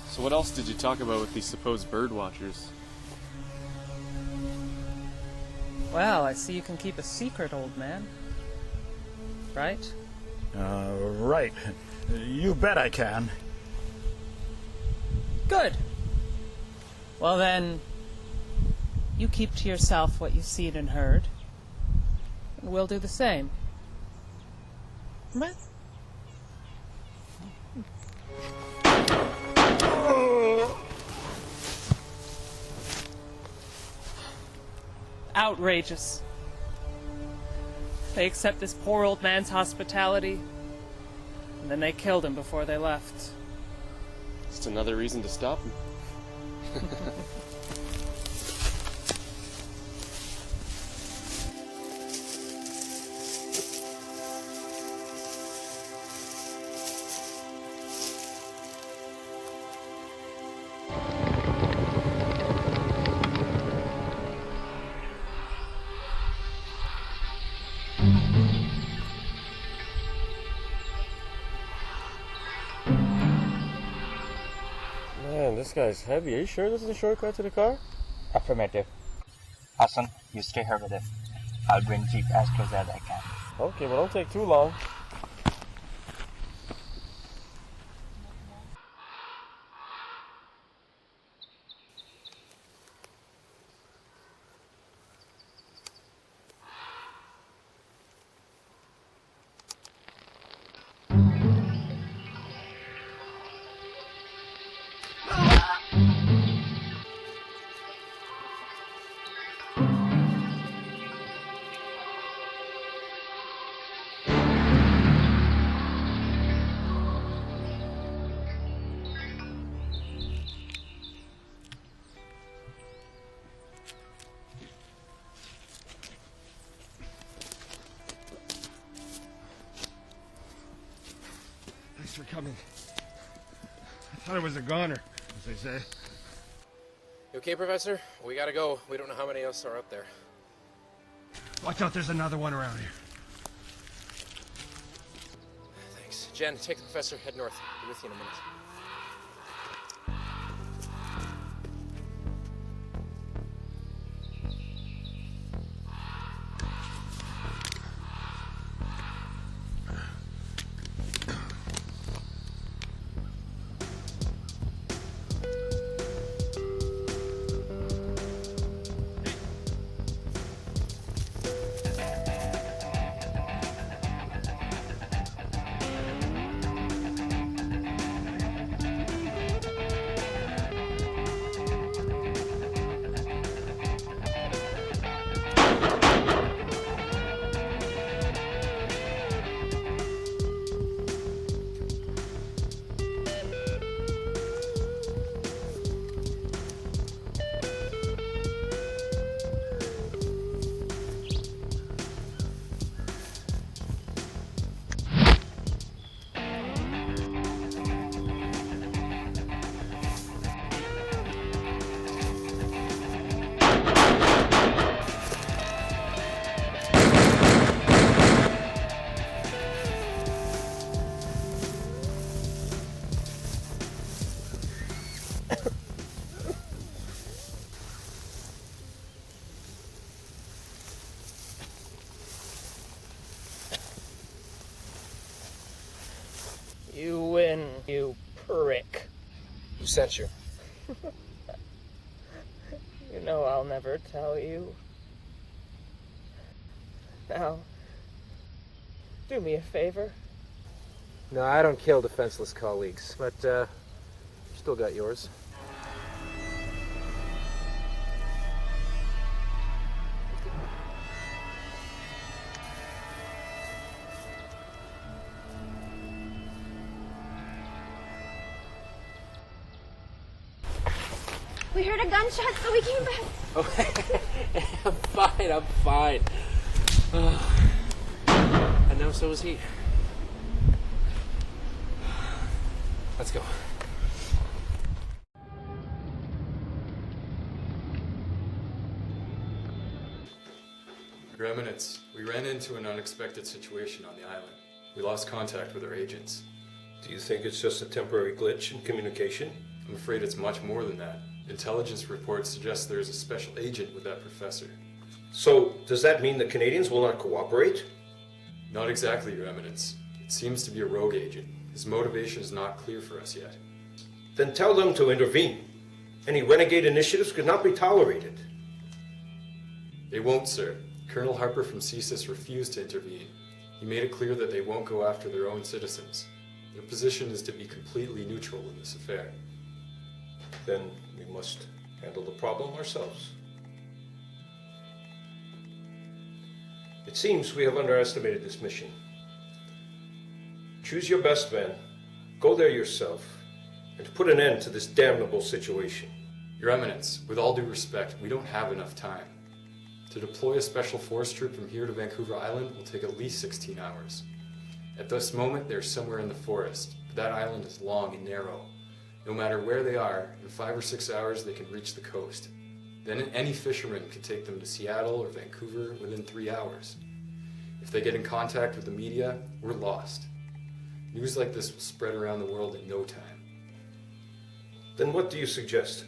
So what else did you talk about with these supposed bird watchers? Well, I see you can keep a secret, old man. Right? Right. You bet I can. Good. Well then, you keep to yourself what you've seen and heard, and we'll do the same. Right? Outrageous. They accept this poor old man's hospitality, and then they killed him before they left. Just another reason to stop him. this guy's heavy. Are you sure this is a shortcut to the car? Affirmative. Hassan, you stay here with him. I'll bring Jeep as close as I can. Okay, well, don't take too long. Thanks for coming. I thought it was a goner, as they say. You okay, Professor? We gotta go. We don't know how many else are up there. Watch out, there's another one around here. Thanks. Jen, take the professor, head north. I'll be with you in a minute. You win, you prick. Who sent you? You know I'll never tell you. Now, do me a favor. No, I don't kill defenseless colleagues, but still got yours. We heard a gunshot, so we came back. Okay. I'm fine, I'm fine. And now so is he. Let's go. Your Eminence, we ran into an unexpected situation on the island. We lost contact with our agents. Do you think it's just a temporary glitch in communication? I'm afraid it's much more than that. Intelligence reports suggest there is a special agent with that professor. So, does that mean the Canadians will not cooperate? Not exactly, Your Eminence. It seems to be a rogue agent. His motivation is not clear for us yet. Then tell them to intervene. Any renegade initiatives could not be tolerated. They won't, sir. Colonel Harper from CSIS refused to intervene. He made it clear that they won't go after their own citizens. Their position is to be completely neutral in this affair. Then we must handle the problem ourselves. It seems we have underestimated this mission. Choose your best men, go there yourself, and put an end to this damnable situation. Your Eminence, with all due respect, we don't have enough time. To deploy a special force troop from here to Vancouver Island will take at least 16 hours. At this moment, they're somewhere in the forest, but that island is long and narrow. No matter where they are, in 5 or 6 hours they can reach the coast. Then any fisherman could take them to Seattle or Vancouver within 3 hours. If they get in contact with the media, we're lost. News like this will spread around the world in no time. Then what do you suggest?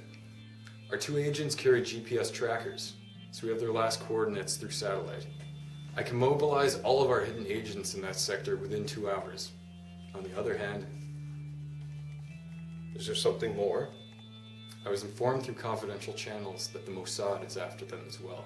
Our two agents carry GPS trackers, so we have their last coordinates through satellite. I can mobilize all of our hidden agents in that sector within 2 hours. On the other hand... Is there something more? I was informed through confidential channels that the Mossad is after them as well.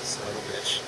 Son of a bitch.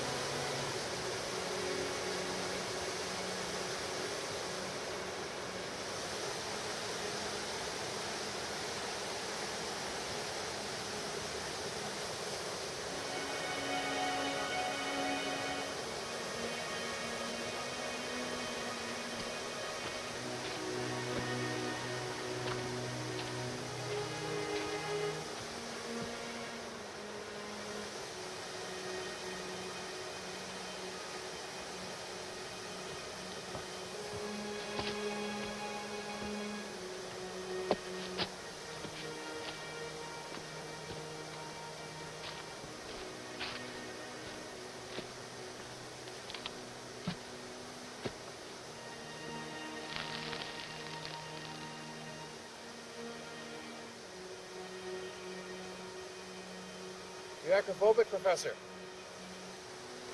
You acrophobic, Professor?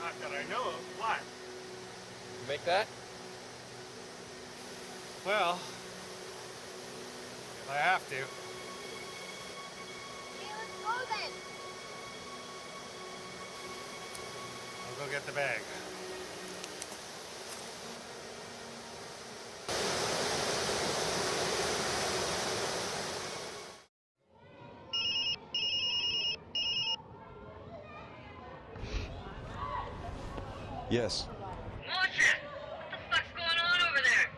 Not that I know of. Why? You make that? Well, if I have to. I'll go get the bag. Yes. Moshe! What the fuck's going on over there?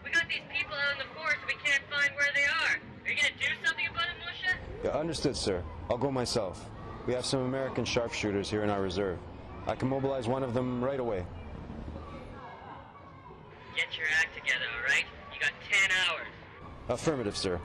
We got these people out in the forest and we can't find where they are. Are you gonna do something about it, Moshe? Yeah, understood, sir. I'll go myself. We have some American sharpshooters here in our reserve. I can mobilize one of them right away. Get your act together, alright? You got 10 hours. Affirmative, sir.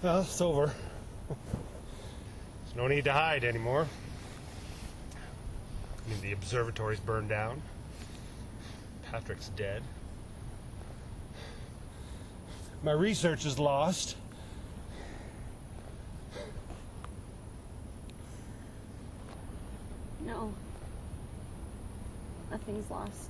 Well, it's over. There's no need to hide anymore. I mean, the observatory's burned down. Patrick's dead. My research is lost. No. Nothing's lost.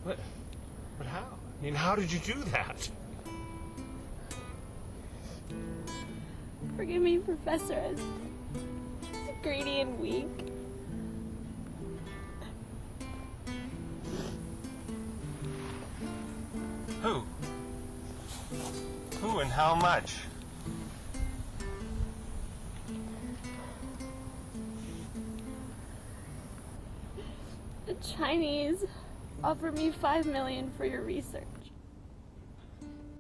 But how? I mean, how did you do that? Forgive me, Professor. I was greedy and weak. Who? Who and how much? The Chinese offered me $5 million for your research.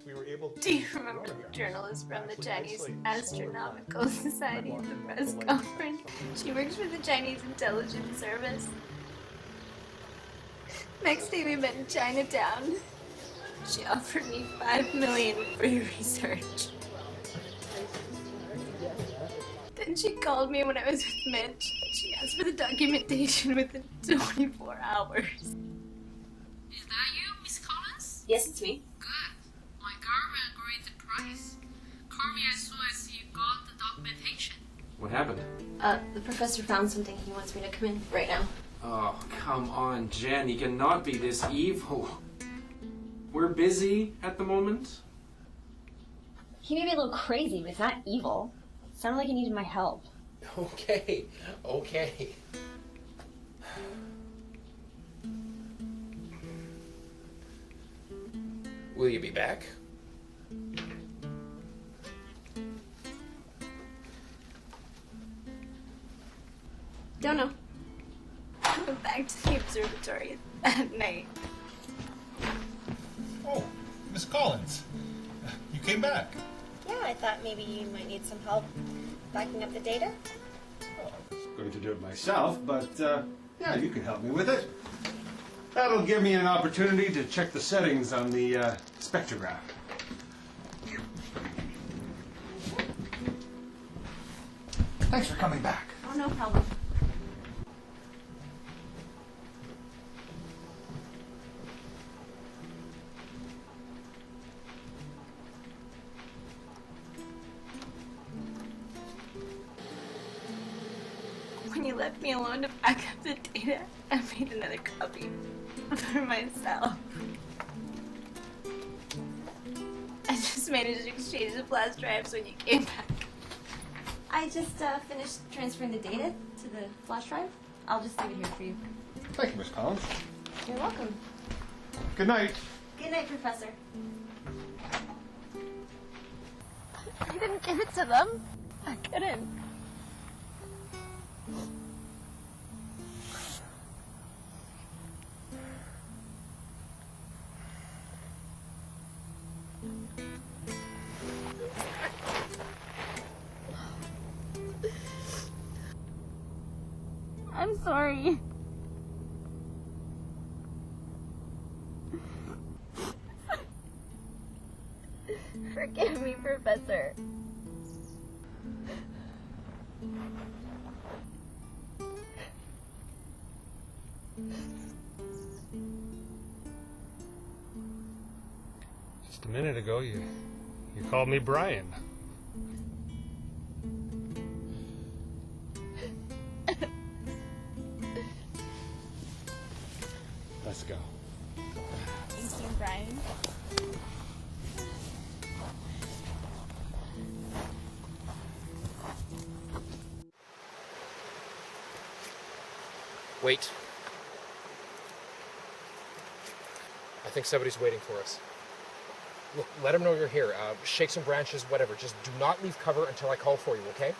We were able to... Do you remember the journalist from the Chinese Astronomical Society at the press conference? She works for the Chinese Intelligence Service. Next day we met in Chinatown. She offered me $5 million for your research. Then she called me when I was with Mitch. She asked for the documentation within 24 hours. Is that you, Miss Collins? Yes, it's me. Good. My government agreed the price. Call me as soon as you got the documentation. What happened? The professor found something. He wants me to come in right now. Oh, come on, Jen. You cannot be this evil. We're busy at the moment. He may be a little crazy, but it's not evil. Sounded like he needed my help. Okay, okay. Will you be back? Don't know. I went back to the observatory that night. Oh, Miss Collins. You came back. Yeah, I thought maybe you might need some help backing up the data. I was going to do it myself, but yeah, you can help me with it. That'll give me an opportunity to check the settings on the spectrograph. Thanks for coming back. Oh, no problem. When you left me alone to back up the data, I made another copy for myself. I just managed to exchange the flash drives when you came back. I just finished transferring the data to the flash drive. I'll just leave it here for you. Thank you, Miss Collins. You're welcome. Good night. Good night, Professor. I didn't give it to them. I couldn't. I'm sorry. Forgive me, Professor. Just a minute ago, you called me Brian. Let's go. Thank you, Brian. Wait. I think somebody's waiting for us. Look, let them know you're here. Shake some branches, whatever. Just do not leave cover until I call for you, okay?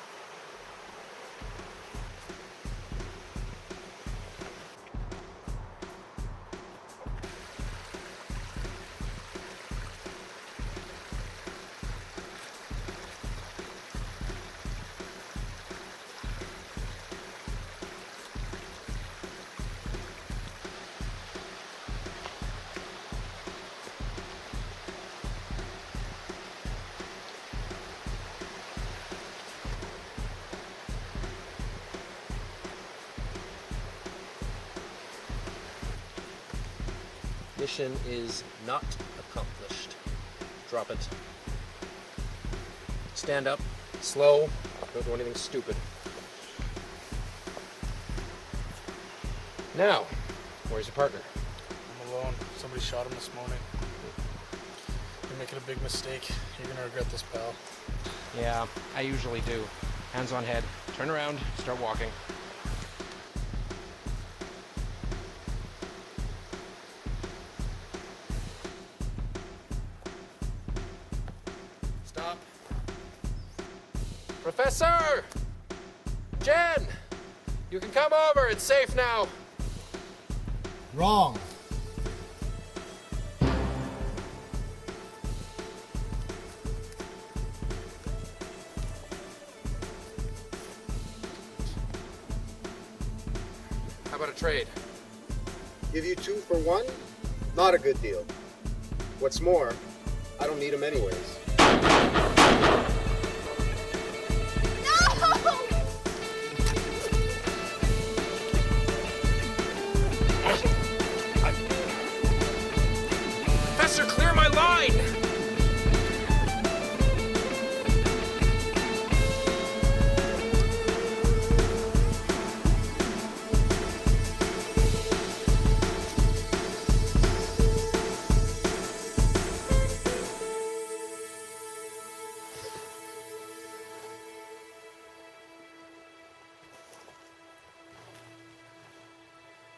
Mission is not accomplished. Drop it. Stand up. Slow. Don't do anything stupid. Now, where's your partner? I'm alone. Somebody shot him this morning. You're making a big mistake. You're gonna regret this, pal. Yeah, I usually do. Hands on head. Turn around. Start walking. Stop. Professor! Jen! You can come over. It's safe now. Wrong. How about a trade? Give you 2 for 1? Not a good deal. What's more, I don't need them anyways. Professor, clear my line!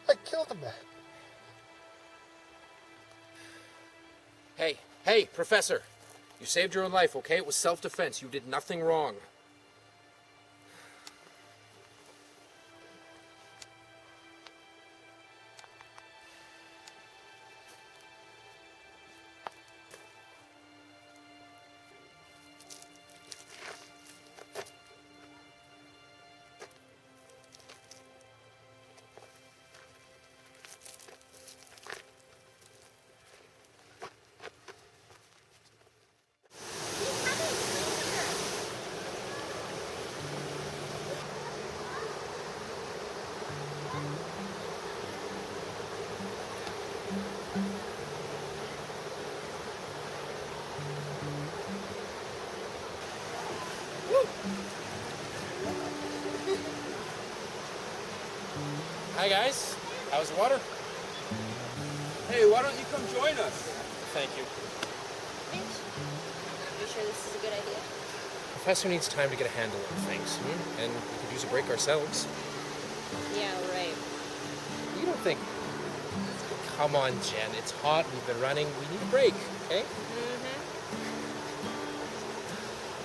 I killed a man. Hey, Professor. You saved your own life, okay? It was self-defense. You did nothing wrong. Hi, guys. How's the water? Hey, why don't you come join us? Thank you. Mitch, you sure this is a good idea? Professor needs time to get a handle on things, and we could use a break ourselves. Yeah, right. You don't think... Come on, Jen. It's hot. We've been running. We need a break, okay? Mm-hmm.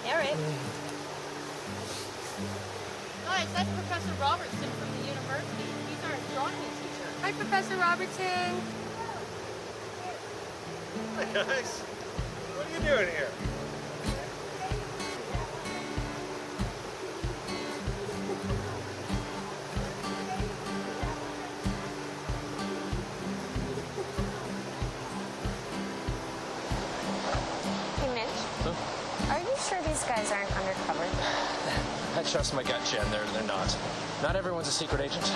Yeah, right. Guys, that's Professor Robertson from the university. He's our astronomy teacher. Hi, Professor Robertson. Hey, guys. What are you doing here? Hey, Mitch. Huh? Are you sure these guys aren't undercover? I trust my gut, Jen. They're not. Not everyone's a secret agent.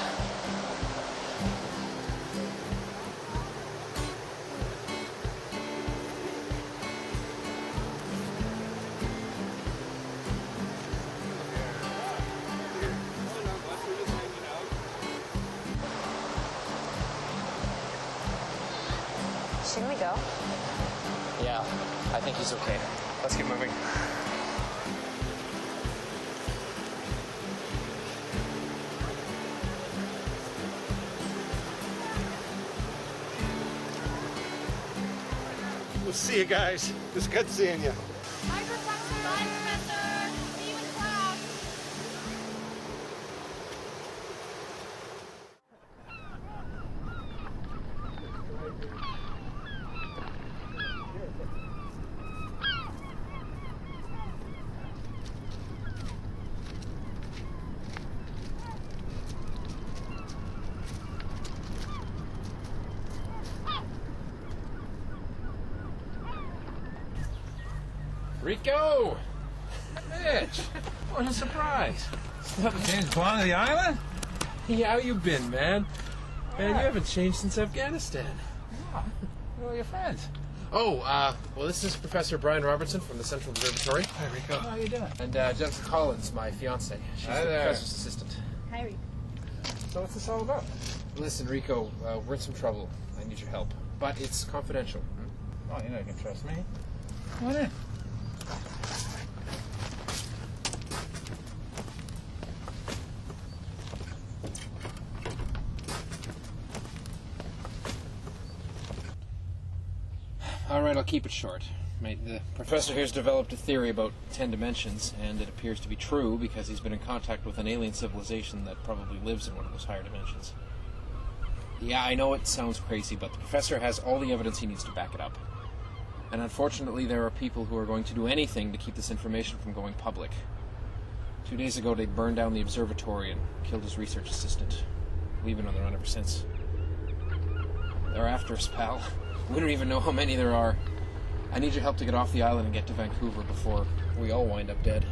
Shouldn't we go? Yeah, I think he's okay. Let's get moving. We'll see you guys. It was good seeing you. Bye, Professor. Bye, Professor. See you in class. Rico! Mitch! What a surprise. James Bond of the island? Yeah, how you been, man? Man, you haven't changed since Afghanistan. Yeah. Who are your friends? Oh, well, this is Professor Brian Robertson from the Central Observatory. Hi, Rico. How are you doing? And Jennifer Collins, my fiance. She's Hi the there. professor's assistant. Hi, Rico. So what's this all about? Listen, Rico, we're in some trouble. I need your help. But it's confidential. Oh, you know you can trust me. Come on in. All right, I'll keep it short. Mate, the professor here's developed a theory about 10 dimensions, and it appears to be true because he's been in contact with an alien civilization that probably lives in one of those higher dimensions. Yeah, I know it sounds crazy, but the professor has all the evidence he needs to back it up. And unfortunately, there are people who are going to do anything to keep this information from going public. 2 days ago, they burned down the observatory and killed his research assistant. We've been on the run ever since. They're after us, pal. We don't even know how many there are. I need your help to get off the island and get to Vancouver before we all wind up dead.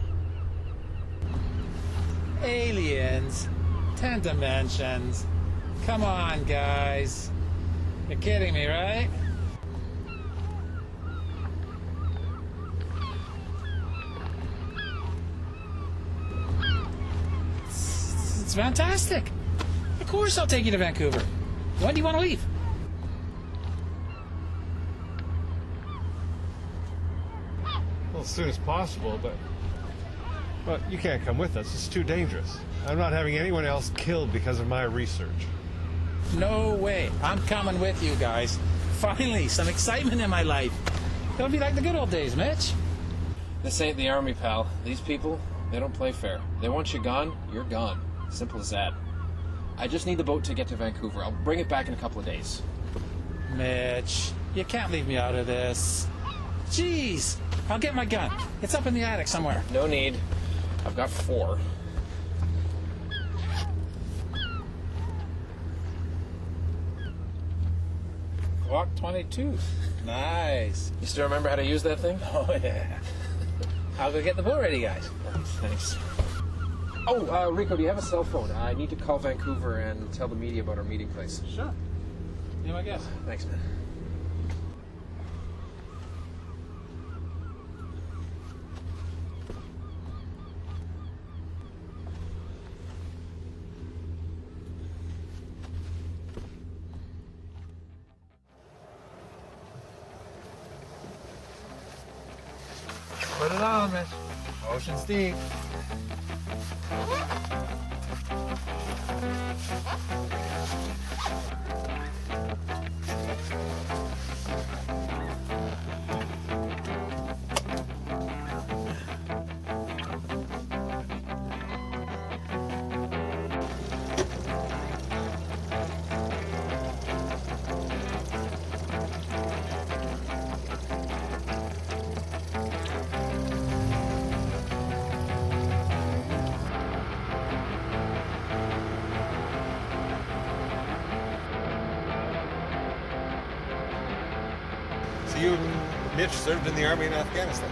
Aliens. 10 dimensions. Come on, guys. You're kidding me, right? It's fantastic. Of course I'll take you to Vancouver. When do you want to leave? Well, as soon as possible, but you can't come with us. It's too dangerous. I'm not having anyone else killed because of my research. No way. I'm coming with you guys. Finally, some excitement in my life. It'll be like the good old days, Mitch. This ain't the army, pal. These people, they don't play fair. They want you gone, you're gone. Simple as that. I just need the boat to get to Vancouver. I'll bring it back in a couple of days. Mitch, you can't leave me out of this. Jeez, I'll get my gun. It's up in the attic somewhere. No need. I've got 4. Glock 22. Nice. You still remember how to use that thing? Oh, yeah. I'll go get the boat ready, guys. Thanks. Oh, Rico, do you have a cell phone? I need to call Vancouver and tell the media about our meeting place. Sure. Be my guess. Thanks, man. Put it on, Mitch. Ocean's deep. You and Mitch served in the army in Afghanistan.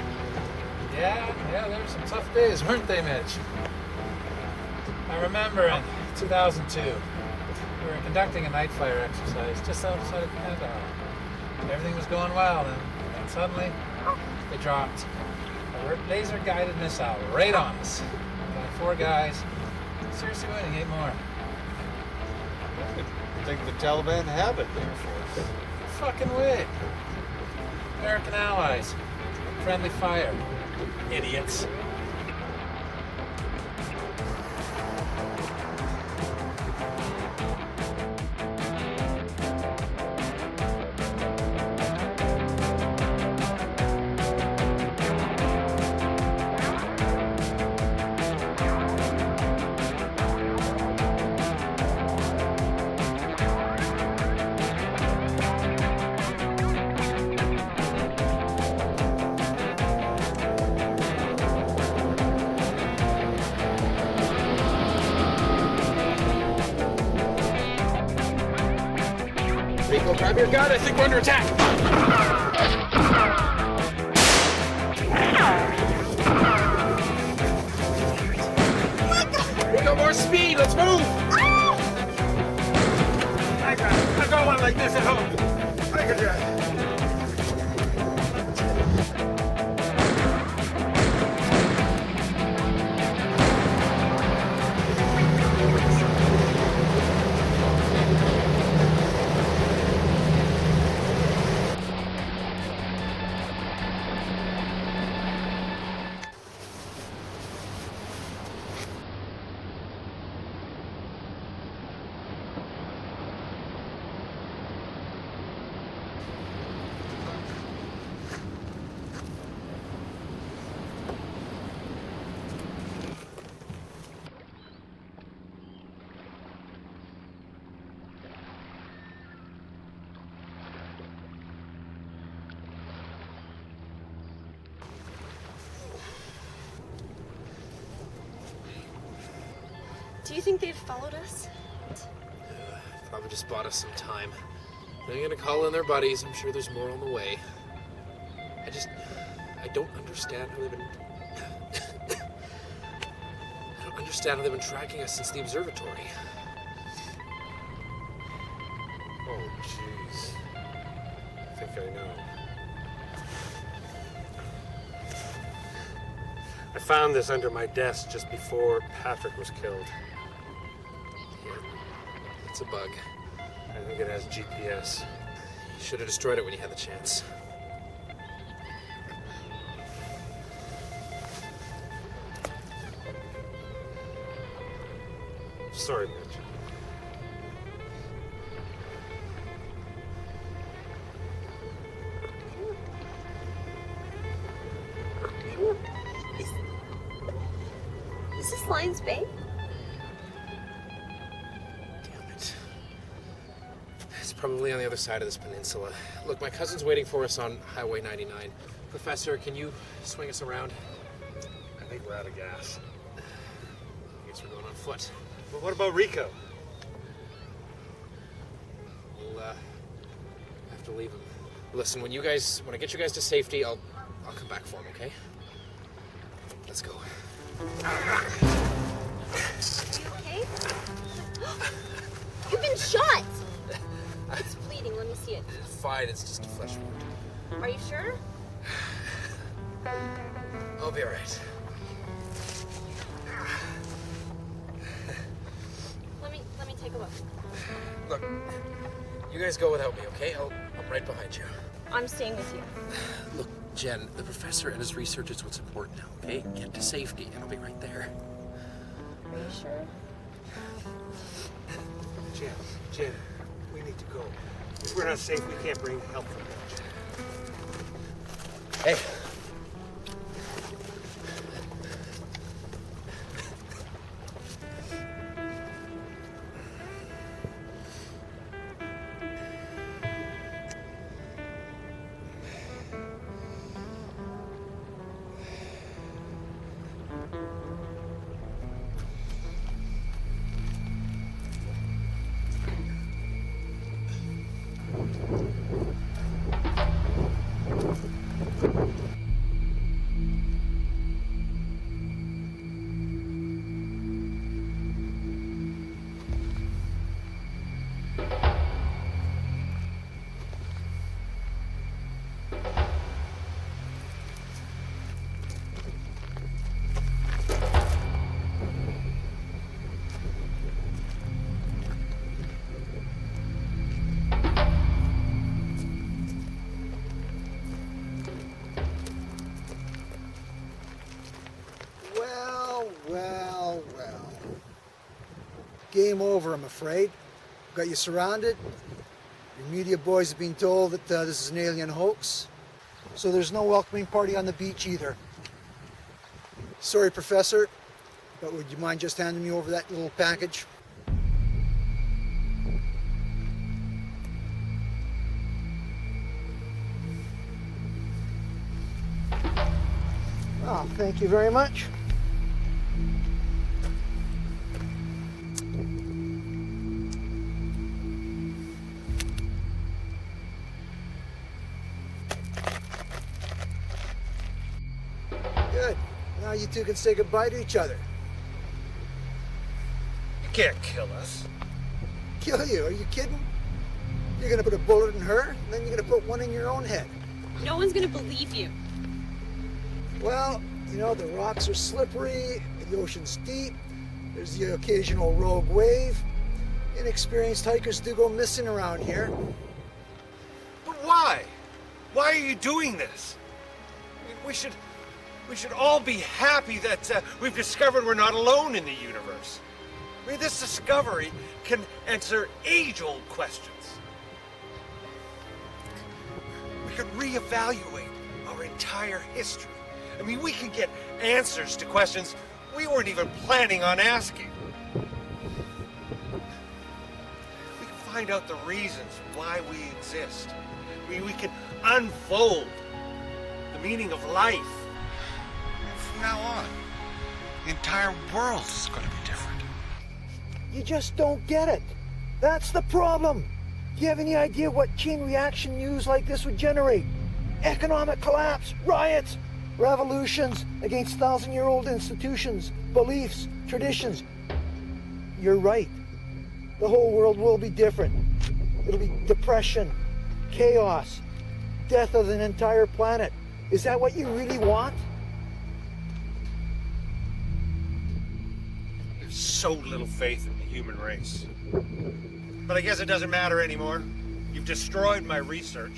Yeah, there were some tough days, weren't they, Mitch? I remember in 2002, we were conducting a night fire exercise just outside of Kandahar. Everything was going well, and suddenly they dropped a laser-guided missile right on us. Got 4 guys. Seriously winning 8 more. I think the Taliban have it there for us. Fucking way. American allies. Friendly fire. Idiots. Rico, grab your gun. I think we're under attack. Rico, more speed. Let's move. I got one like this at home. I could Do you think they've followed us? Probably just bought us some time. They're gonna call in their buddies. I'm sure there's more on the way. I don't understand how they've been... I don't understand how they've been tracking us since the observatory. Oh, jeez. I think I know. I found this under my desk just before Patrick was killed. Yeah, it's a bug. I think it has GPS. You should have destroyed it when you had the chance. Sorry, Mitch. Is this Lions Bay? Damn it. It's probably on the other side of this peninsula. Look, my cousin's waiting for us on Highway 99. Professor, can you swing us around? I think we're out of gas. I guess we're going on foot. But what about Rico? We'll have to leave him. Listen, when I get you guys to safety, I'll come back for him, okay? Let's go. Are you okay? You've been shot! It's bleeding, let me see it. It's fine, it's just a flesh wound. Are you sure? I'll be alright. Let me take a look. Look, you guys go without me, okay? I'm right behind you. I'm staying with you. Look, Jen, the professor and his research is what's important now, okay? Get to safety, and I'll be right there. Are you sure? Jen, we need to go. If we're not safe, we can't bring help from Mitch. Hey. Game over, I'm afraid. Got you surrounded. Your media boys have been told that this is an alien hoax. So there's no welcoming party on the beach either. Sorry, Professor, but would you mind just handing me over that little package? Oh, thank you very much. Good. Now you two can say goodbye to each other. You can't kill us. Kill you? Are you kidding? You're gonna put a bullet in her, and then you're gonna put one in your own head. No one's gonna believe you. Well, you know, the rocks are slippery, the ocean's deep, there's the occasional rogue wave. Inexperienced hikers do go missing around here. But why? Why are you doing this? I mean, we should all be happy that we've discovered we're not alone in the universe. I mean, this discovery can answer age-old questions. We could reevaluate our entire history. I mean, we can get answers to questions we weren't even planning on asking. We can find out the reasons why we exist. I mean, we can unfold the meaning of life. And from now on, the entire world is going to be different. You just don't get it. That's the problem. Do you have any idea what chain reaction news like this would generate? Economic collapse, riots, revolutions against 1,000-year-old institutions, beliefs, traditions. You're right. The whole world will be different. It'll be depression, chaos, death of an entire planet. Is that what you really want? There's so little faith in the human race. But I guess it doesn't matter anymore. You've destroyed my research,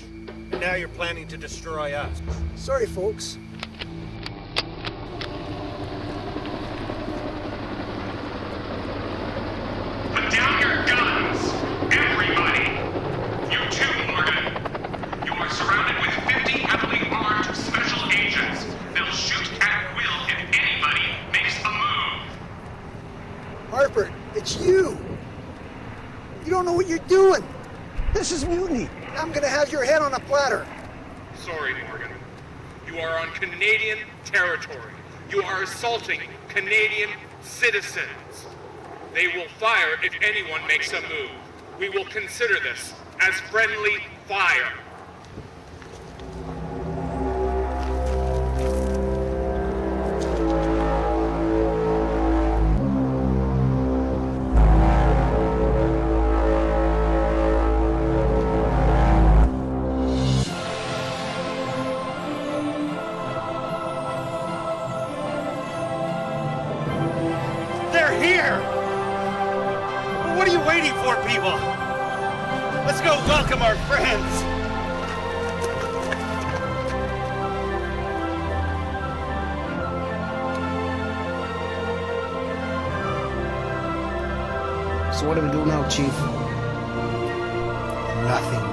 and now you're planning to destroy us. Sorry, folks. Put down your guns, everybody! You too, Morgan. You are surrounded with 50 heavily armed special agents. They'll shoot at will if anybody makes a move. Harper, it's you. You don't know what you're doing. This is mutiny. I'm gonna have your head on a platter. Sorry, Morgan. You are on Canadian territory. You are assaulting Canadian citizens. They will fire if anyone makes a move. We will consider this as friendly fire. They're here! What are you waiting for, people? Let's go welcome our friends! So what do we do now, Chief? Nothing.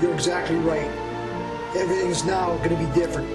You're exactly right. Everything's now going to be different.